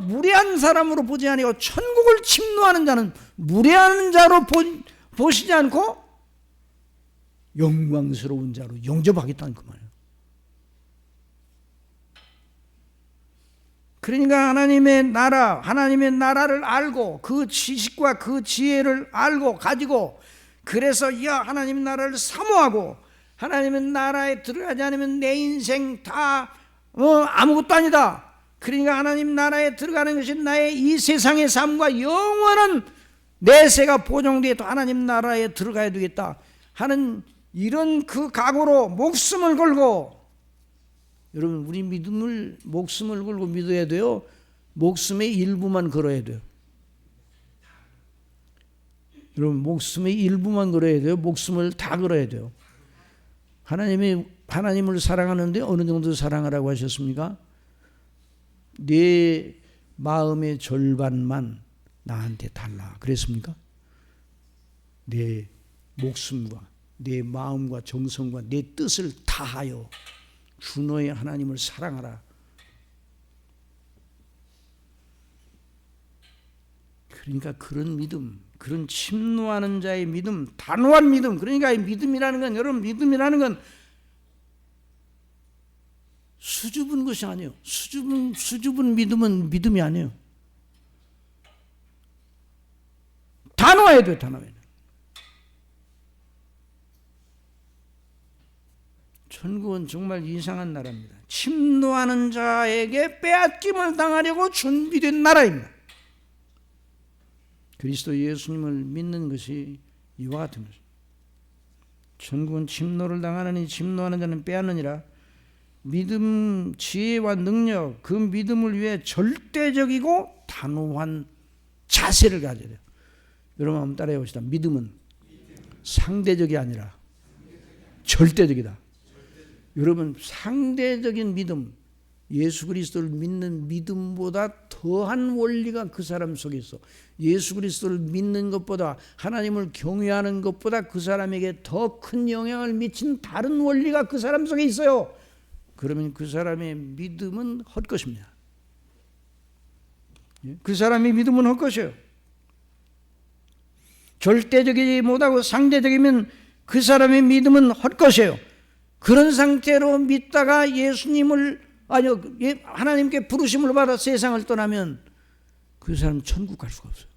무례한 사람으로 보지 아니하고 천국을 침노하는 자는 무례한 자로 보시지 않고 영광스러운 자로 영접하겠다는 그 말이에요. 그러니까 하나님의 나라를 알고 그 지식과 그 지혜를 알고 가지고, 그래서 하나님 나라를 사모하고 하나님의 나라에 들어가지 않으면 내 인생 다 아무것도 아니다. 그러니까 하나님 나라에 들어가는 것이 나의 이 세상의 삶과 영원한 내세가 보장되어 하나님 나라에 들어가야 되겠다 하는 이런 그 각오로 목숨을 걸고, 여러분, 우리 믿음을 목숨을 걸고 믿어야 돼요? 목숨의 일부만 걸어야 돼요? 여러분, 목숨의 일부만 걸어야 돼요? 목숨을 다 걸어야 돼요? 하나님을 사랑하는데 어느 정도 사랑하라고 하셨습니까? 내 마음의 절반만 나한테 달라 그랬습니까? 내 목숨과 내 마음과 정성과 내 뜻을 다하여 주 너의 하나님을 사랑하라. 그러니까 그런 믿음, 그런 침노하는 자의 믿음, 단호한 믿음, 그러니까 이 믿음이라는 건, 여러분, 믿음이라는 건 수줍은 것이 아니에요. 수줍은 믿음은 믿음이 아니에요. 다 놓아야 돼요. 다 놓아야 돼요. 천국은 정말 이상한 나라입니다. 침노하는 자에게 빼앗김을 당하려고 준비된 나라입니다. 그리스도 예수님을 믿는 것이 이와 같은 것입니다. 천국은 침노를 당하느니 침노하는 자는 빼앗느니라. 믿음, 지혜와 능력, 그 믿음을 위해 절대적이고 단호한 자세를 가져야 돼요. 여러분 한번 따라해 봅시다. 믿음은 상대적이 아니라 절대적이다. 여러분 상대적인 믿음, 예수 그리스도를 믿는 믿음보다 더한 원리가 그 사람 속에 있어. 예수 그리스도를 믿는 것보다, 하나님을 경외하는 것보다 그 사람에게 더 큰 영향을 미친 다른 원리가 그 사람 속에 있어요. 그러면 그 사람의 믿음은 헛것입니다. 그 사람의 믿음은 헛것이에요. 절대적이지 못하고 상대적이면 그 사람의 믿음은 헛것이에요. 그런 상태로 믿다가 하나님께 부르심을 받아 세상을 떠나면 그 사람은 천국 갈 수가 없어요.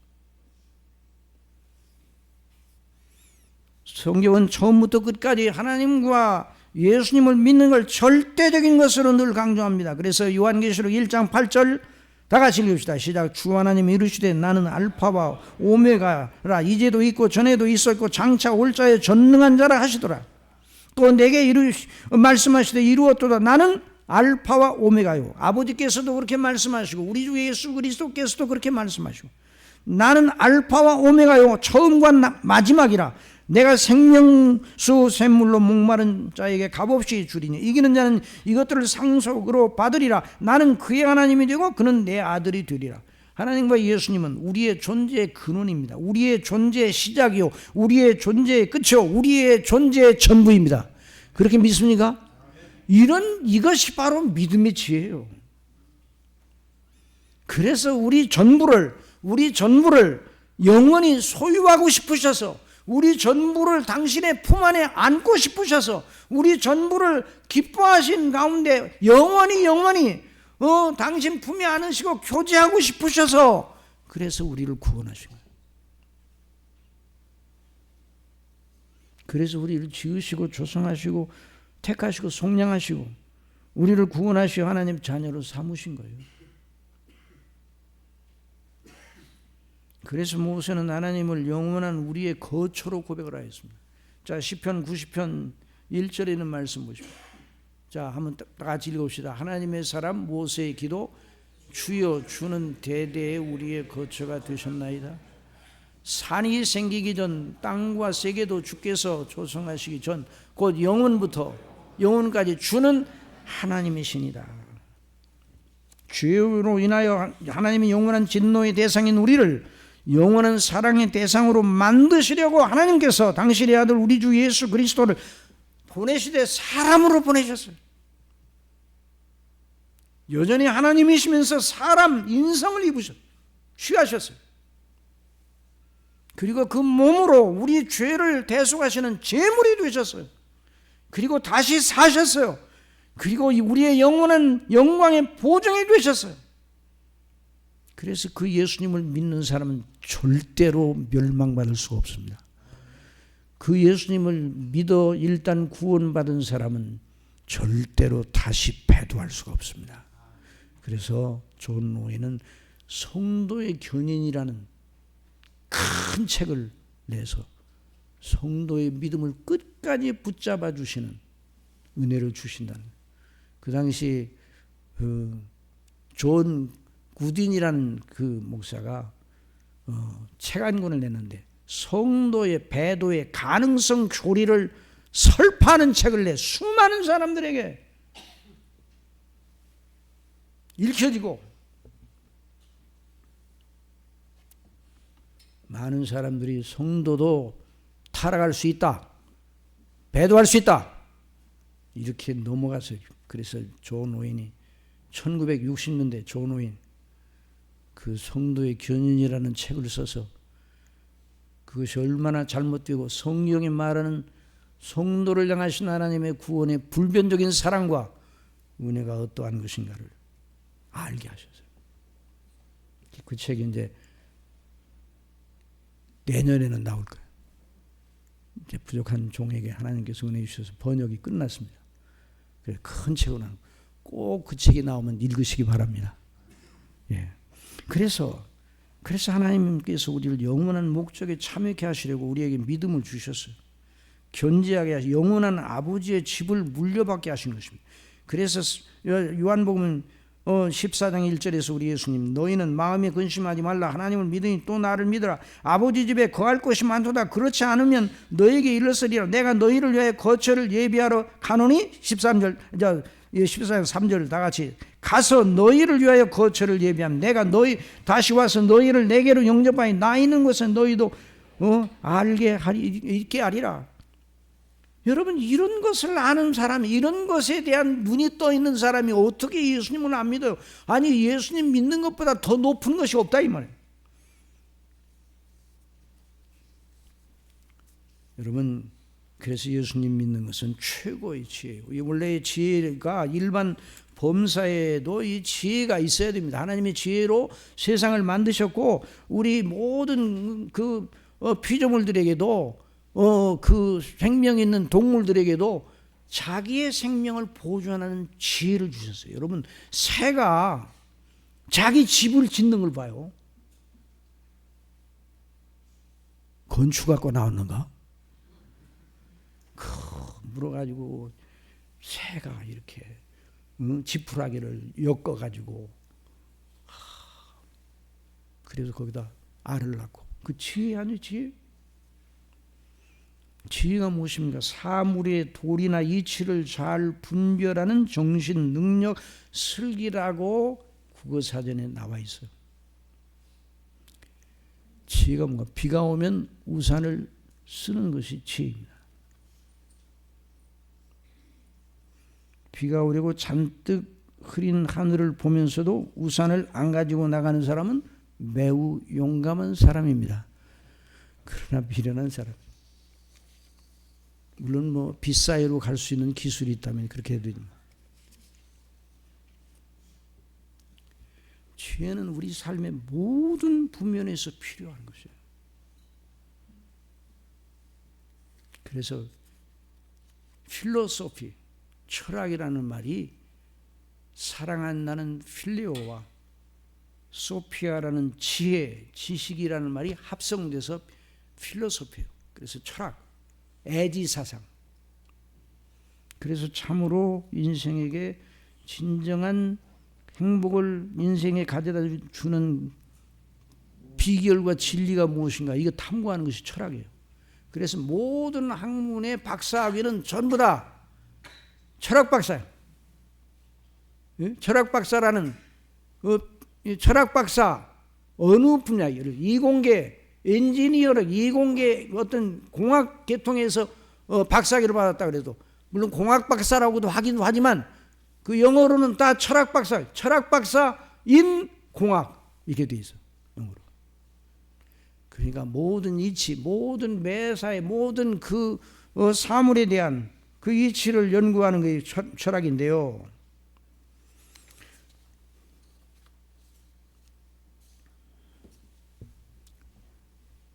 성경은 처음부터 끝까지 하나님과 예수님을 믿는 걸 절대적인 것으로 늘 강조합니다. 그래서 요한계시록 1장 8절 다 같이 읽읍시다. 시작. 주 하나님이 이르시되 나는 알파와 오메가라. 이제도 있고 전에도 있었고 장차 올 자의 전능한 자라 하시더라. 또 내게 말씀하시되 이루었도다. 나는 알파와 오메가요. 아버지께서도 그렇게 말씀하시고 우리 주 예수 그리스도께서도 그렇게 말씀하시고 나는 알파와 오메가요. 처음과 마지막이라. 내가 생명수 샘물로 목마른 자에게 값없이 주리니 이기는 자는 이것들을 상속으로 받으리라. 나는 그의 하나님이 되고 그는 내 아들이 되리라. 하나님과 예수님은 우리의 존재의 근원입니다. 우리의 존재의 시작이요, 우리의 존재의 끝이요, 우리의 존재의 전부입니다. 그렇게 믿습니까? 이것이 바로 믿음의 지혜예요. 그래서 우리 전부를 영원히 소유하고 싶으셔서, 우리 전부를 당신의 품 안에 안고 싶으셔서, 우리 전부를 기뻐하신 가운데 영원히 당신 품에 안으시고 교제하고 싶으셔서 그래서 우리를 구원하신 거예요. 그래서 우리를 지으시고 조성하시고 택하시고 속량하시고 우리를 구원하시어 하나님 자녀로 삼으신 거예요. 그래서 모세는 하나님을 영원한 우리의 거처로 고백을 하였습니다. 자, 시편 90편 1절에 있는 말씀 보십시오. 자, 한번 다 같이 읽읍시다. 하나님의 사람 모세의 기도. 주여 주는 대대에 우리의 거처가 되셨나이다. 산이 생기기 전 땅과 세계도 주께서 조성하시기 전 곧 영원부터 영원까지 주는 하나님이시니다. 죄로 인하여 하나님의 영원한 진노의 대상인 우리를 영원한 사랑의 대상으로 만드시려고 하나님께서 당신의 아들 우리 주 예수 그리스도를 보내시되 사람으로 보내셨어요. 여전히 하나님이시면서 사람 인성을 취하셨어요. 그리고 그 몸으로 우리 죄를 대속하시는 제물이 되셨어요. 그리고 다시 사셨어요. 그리고 우리의 영원한 영광의 보증이 되셨어요. 그래서 그 예수님을 믿는 사람은 절대로 멸망받을 수가 없습니다. 그 예수님을 믿어 일단 구원받은 사람은 절대로 다시 패도할 수가 없습니다. 그래서 존 노예는 성도의 견인이라는 큰 책을 내서 성도의 믿음을 끝까지 붙잡아 주시는 은혜를 주신다는, 그 당시 존 구딘이라는 그 목사가 책 한 권을 냈는데 성도의 배도의 가능성 교리를 설파하는 책을 내 수많은 사람들에게 읽혀지고 많은 사람들이 성도도 타락할 수 있다, 배도할 수 있다 이렇게 넘어가서, 그래서 존 오웬이 1960년대 존 오웬 그 성도의 견인이라는 책을 써서 그것이 얼마나 잘못되고 성경이 말하는 성도를 향하신 하나님의 구원의 불변적인 사랑과 은혜가 어떠한 것인가를 알게 하셨어요. 그 책이 이제 내년에는 나올 거예요. 이제 부족한 종에게 하나님께서 은혜 주셔서 번역이 끝났습니다. 그래서 큰 책으로 꼭 그 책이 나오면 읽으시기 바랍니다. 예. 그래서 하나님께서 우리를 영원한 목적에 참여케 하시려고 우리에게 믿음을 주셨어요. 견지하게 하시 영원한 아버지의 집을 물려받게 하신 것입니다. 그래서 요한복음 14장 1절에서 우리 예수님, 너희는 마음에 근심하지 말라. 하나님을 믿으니 또 나를 믿으라. 아버지 집에 거할 곳이 많도다. 그렇지 않으면 너에게 일렀으리라. 내가 너희를 위하여 거처를 예비하러 가노니 13절 14장 3절 다 같이 가서 너희를 위하여 거처를 예비하면 내가 너희 다시 와서 너희를 내게로 영접하니 나 있는 곳은 너희도 있게 하리라. 여러분, 이런 것을 아는 사람이, 이런 것에 대한 눈이 떠 있는 사람이 어떻게 예수님을 안 믿어요? 아니, 예수님 믿는 것보다 더 높은 것이 없다 이 말이에요. 여러분, 그래서 예수님 믿는 것은 최고의 지혜예요. 원래 지혜가 일반 범사에도 이 지혜가 있어야 됩니다. 하나님의 지혜로 세상을 만드셨고 우리 모든 그 피조물들에게도 그 생명 있는 동물들에게도 자기의 생명을 보존하는 지혜를 주셨어요. 여러분, 새가 자기 집을 짓는 걸 봐요. 건축학과 나왔는가? 물어가지고 새가 이렇게 지푸라기를 엮어가지고 그래서 거기다 알을 낳고, 그 지혜 아니에요, 지혜? 지혜가 무엇입니까? 사물의 도리나 이치를 잘 분별하는 정신, 능력, 슬기라고 국어사전에 나와 있어요. 지혜가 뭔가? 비가 오면 우산을 쓰는 것이 지혜입니다. 비가 오려고 잔뜩 흐린 하늘을 보면서도 우산을 안 가지고 나가는 사람은 매우 용감한 사람입니다. 그러나 미련한 사람, 물론 빛 사이로 갈 수 있는 기술이 있다면 그렇게 해도 됩니다. 지혜는 우리 삶의 모든 부면에서 필요한 것이에요. 그래서 필로소피, 철학이라는 말이 사랑한다는 필레오와 소피아라는 지혜, 지식이라는 말이 합성돼서 필로소피예요. 그래서 철학, 애지사상. 그래서 참으로 인생에게 진정한 행복을 인생에 가져다 주는 비결과 진리가 무엇인가, 이거 탐구하는 것이 철학이에요. 그래서 모든 학문의 박사학위는 전부 다 철학 박사예요. 철학 박사라는 철학 박사 어느 분야, 이공계 엔지니어력, 이공계 어떤 공학 계통에서 박사학위를 받았다 그래도, 물론 공학 박사라고도 하긴 하지만 그 영어로는 다 철학 박사, 철학 박사인 공학 이렇게 돼 있어, 영어로. 그러니까 모든 이치, 모든 매사의 모든 그 사물에 대한 그 이치를 연구하는 게 철학인데요.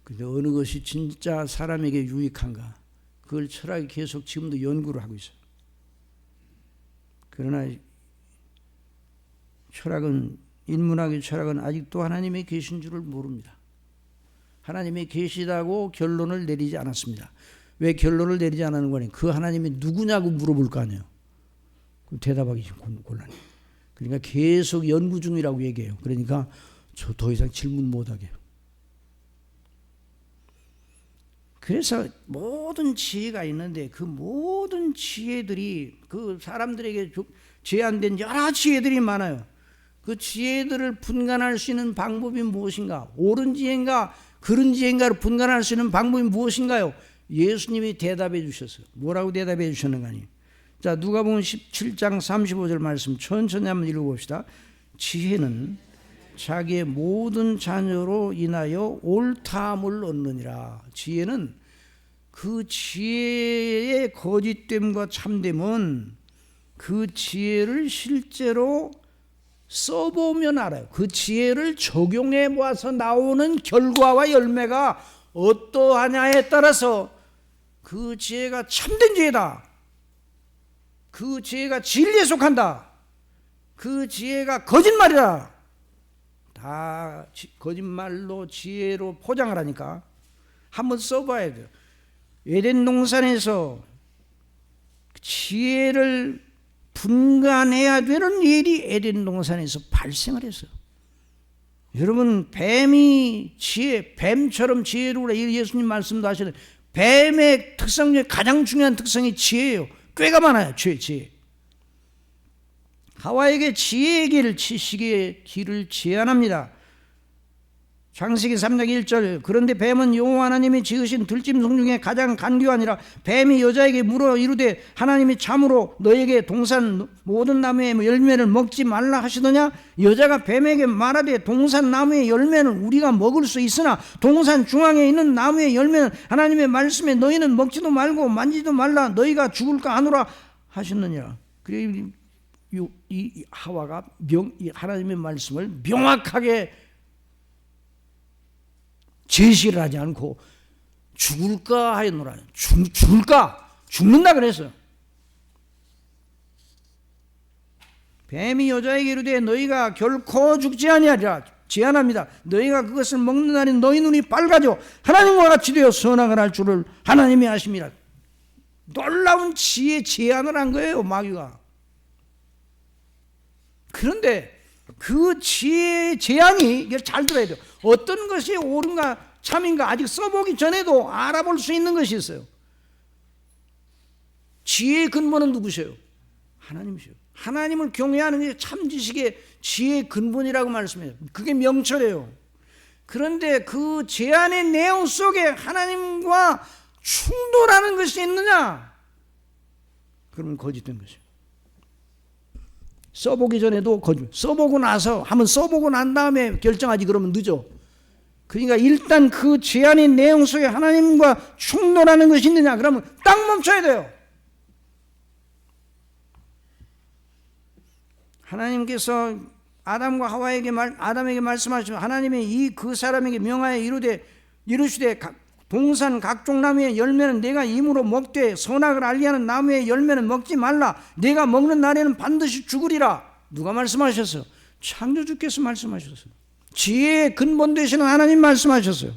근데 어느 것이 진짜 사람에게 유익한가, 그걸 철학이 계속 지금도 연구를 하고 있어요. 그러나 철학은, 인문학의 철학은 아직도 하나님이 계신 줄을 모릅니다. 하나님이 계시다고 결론을 내리지 않았습니다. 왜 결론을 내리지 않는 거니? 그 하나님이 누구냐고 물어볼 거 아니에요. 그럼 대답하기 곤란해요. 그러니까 계속 연구 중이라고 얘기해요. 그러니까 저 더 이상 질문 못하게 해요. 그래서 모든 지혜가 있는데 그 모든 지혜들이 그 사람들에게 제한된 여러 지혜들이 많아요. 그 지혜들을 분간할 수 있는 방법이 무엇인가? 옳은 지혜인가 그른 지혜인가를 분간할 수 있는 방법이 무엇인가요? 예수님이 대답해 주셨어요. 뭐라고 대답해 주셨는가 하니? 자, 누가복음 17장 35절 말씀 천천히 한번 읽어봅시다. 지혜는 자기의 모든 자녀로 인하여 옳다함을 얻느니라. 지혜는, 그 지혜의 거짓됨과 참됨은 그 지혜를 실제로 써보면 알아요. 그 지혜를 적용해 보아서 나오는 결과와 열매가 어떠하냐에 따라서 그 지혜가 참된 지혜다, 그 지혜가 진리에 속한다, 그 지혜가 거짓말이다, 다 거짓말로 지혜로 포장을 하니까 한번 써봐야 돼요. 에덴 동산에서 지혜를 분간해야 되는 일이 에덴 동산에서 발생을 했어요. 여러분, 뱀이 뱀처럼 지혜로우라 예수님 말씀도 하시는데, 뱀의 특성 중에 가장 중요한 특성이 지혜예요. 꽤가 많아요. 지혜. 하와에게 지혜의 길, 지식의 길을 제안합니다. 창세기 3장 1절, 그런데 뱀은 여호와 하나님이 지으신 들짐승 중에 가장 간교하니라. 뱀이 여자에게 물어 이르되 하나님이 참으로 너에게 동산 모든 나무의 열매를 먹지 말라 하시더냐? 여자가 뱀에게 말하되 동산 나무의 열매는 우리가 먹을 수 있으나 동산 중앙에 있는 나무의 열매는 하나님의 말씀에 너희는 먹지도 말고 만지도 말라, 너희가 죽을까 하노라 하셨느니라. 그래, 이 하와가 하나님의 말씀을 명확하게 제시를 하지 않고 죽을까 하였노라. 죽는다 그랬어요. 뱀이 여자에게 이르되 너희가 결코 죽지 아니하리라. 제안합니다. 너희가 그것을 먹는 날에 너희 눈이 밝아져 하나님과 같이 되어 선악을 할 줄을 하나님이 아심이라. 놀라운 지혜 제안을 한 거예요, 마귀가. 그런데 그 지혜의 제안이, 이걸 잘 들어야 돼요. 어떤 것이 옳은가 참인가 아직 써보기 전에도 알아볼 수 있는 것이 있어요. 지혜의 근본은 누구세요? 하나님이세요. 하나님을 경외하는 게 참 지식의 지혜의 근본이라고 말씀해요. 그게 명철이에요. 그런데 그 제안의 내용 속에 하나님과 충돌하는 것이 있느냐? 그러면 거짓된 것이에요. 써보기 전에도 써보고 나서 한번 써보고 난 다음에 결정하지 그러면 늦어. 그러니까 일단 그 제안의 내용 속에 하나님과 충돌하는 것이 있느냐 그러면 딱 멈춰야 돼요. 하나님께서 아담과 하와에게 아담에게 말씀하시면 하나님이 이 그 사람에게 명하여 이르시되 동산 각종 나무의 열매는 내가 임으로 먹되 선악을 알리하는 나무의 열매는 먹지 말라. 내가 먹는 날에는 반드시 죽으리라. 누가 말씀하셨어요? 창조주께서 말씀하셨어요. 지혜의 근본 되시는 하나님 말씀하셨어요.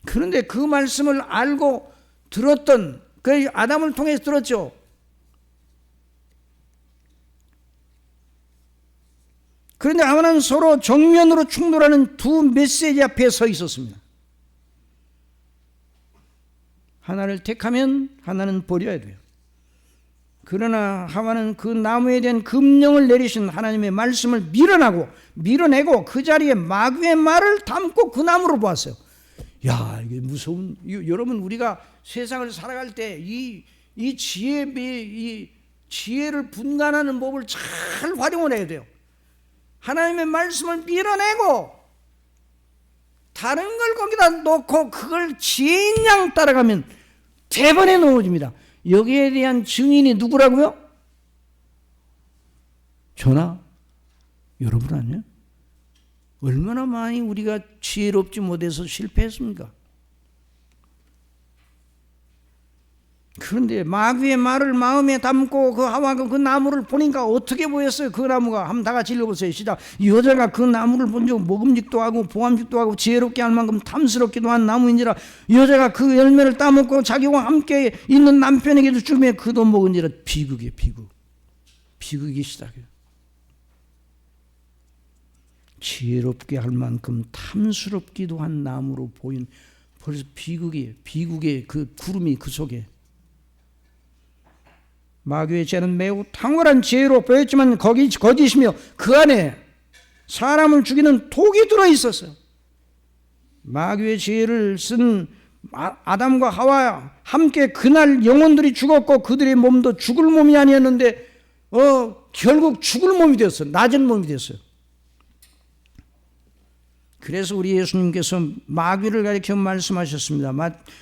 그런데 그 말씀을 알고 들었던 그 아담을 통해서 들었죠. 그런데 하나는 서로 정면으로 충돌하는 두 메시지 앞에 서 있었습니다. 하나를 택하면 하나는 버려야 돼요. 그러나 하와는 그 나무에 대한 금령을 내리신 하나님의 말씀을 밀어내고 그 자리에 마귀의 말을 담고 그 나무를 보았어요. 야, 이게 무서운, 여러분, 우리가 세상을 살아갈 때 이 지혜를 분간하는 법을 잘 활용을 해야 돼요. 하나님의 말씀을 밀어내고 다른 걸 거기다 놓고 그걸 지혜인 양 따라가면 대번에 넘어집니다. 여기에 대한 증인이 누구라고요? 저나 여러분 아니에요? 얼마나 많이 우리가 지혜롭지 못해서 실패했습니까? 그런데 마귀의 말을 마음에 담고 그 하와가 그 나무를 보니까 어떻게 보였어요? 그 나무가 한번 다 같이 읽어보세요. 시작. 여자가 그 나무를 본 적 먹음직도 하고 보암직도 하고 지혜롭게 할 만큼 탐스럽기도 한 나무인지라. 여자가 그 열매를 따먹고 자기와 함께 있는 남편에게도 주며 그도 먹은지라. 비극이에요. 비극이 시작해요. 지혜롭게 할 만큼 탐스럽기도 한 나무로 보인, 벌써 비극의 그 구름이 그 속에. 마귀의 죄는 매우 탁월한 지혜로 보였지만 거짓이며 그 안에 사람을 죽이는 독이 들어있었어요. 마귀의 지혜를 쓴 아담과 하와 함께 그날 영혼들이 죽었고 그들의 몸도 죽을 몸이 아니었는데 결국 죽을 몸이 되었어요. 낮은 몸이 되었어요. 그래서 우리 예수님께서 마귀를 가리켜 말씀하셨습니다.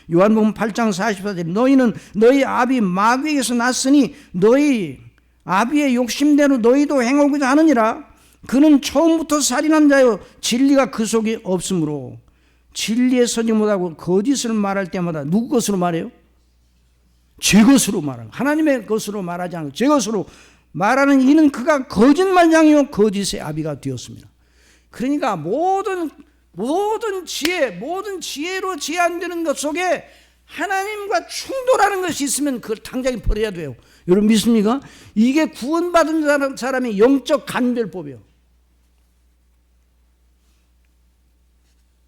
요한복음 8장 44절 너희는 너희 아비 마귀에게서 났으니 너희 아비의 욕심대로 너희도 행하고자 하느니라. 그는 처음부터 살인한 자요 진리가 그 속에 없으므로 진리에 서지 못하고 거짓을 말할 때마다 누구 것으로 말해요? 제 것으로 말하고 하나님의 것으로 말하지 않고 제 것으로 말하는 이는 그가 거짓말장이요 거짓의 아비가 되었습니다. 그러니까 모든 지혜로 제한되는 것 속에 하나님과 충돌하는 것이 있으면 그걸 당장에 버려야 돼요. 여러분 믿습니까? 이게 구원받은 사람의 영적 간별법이에요.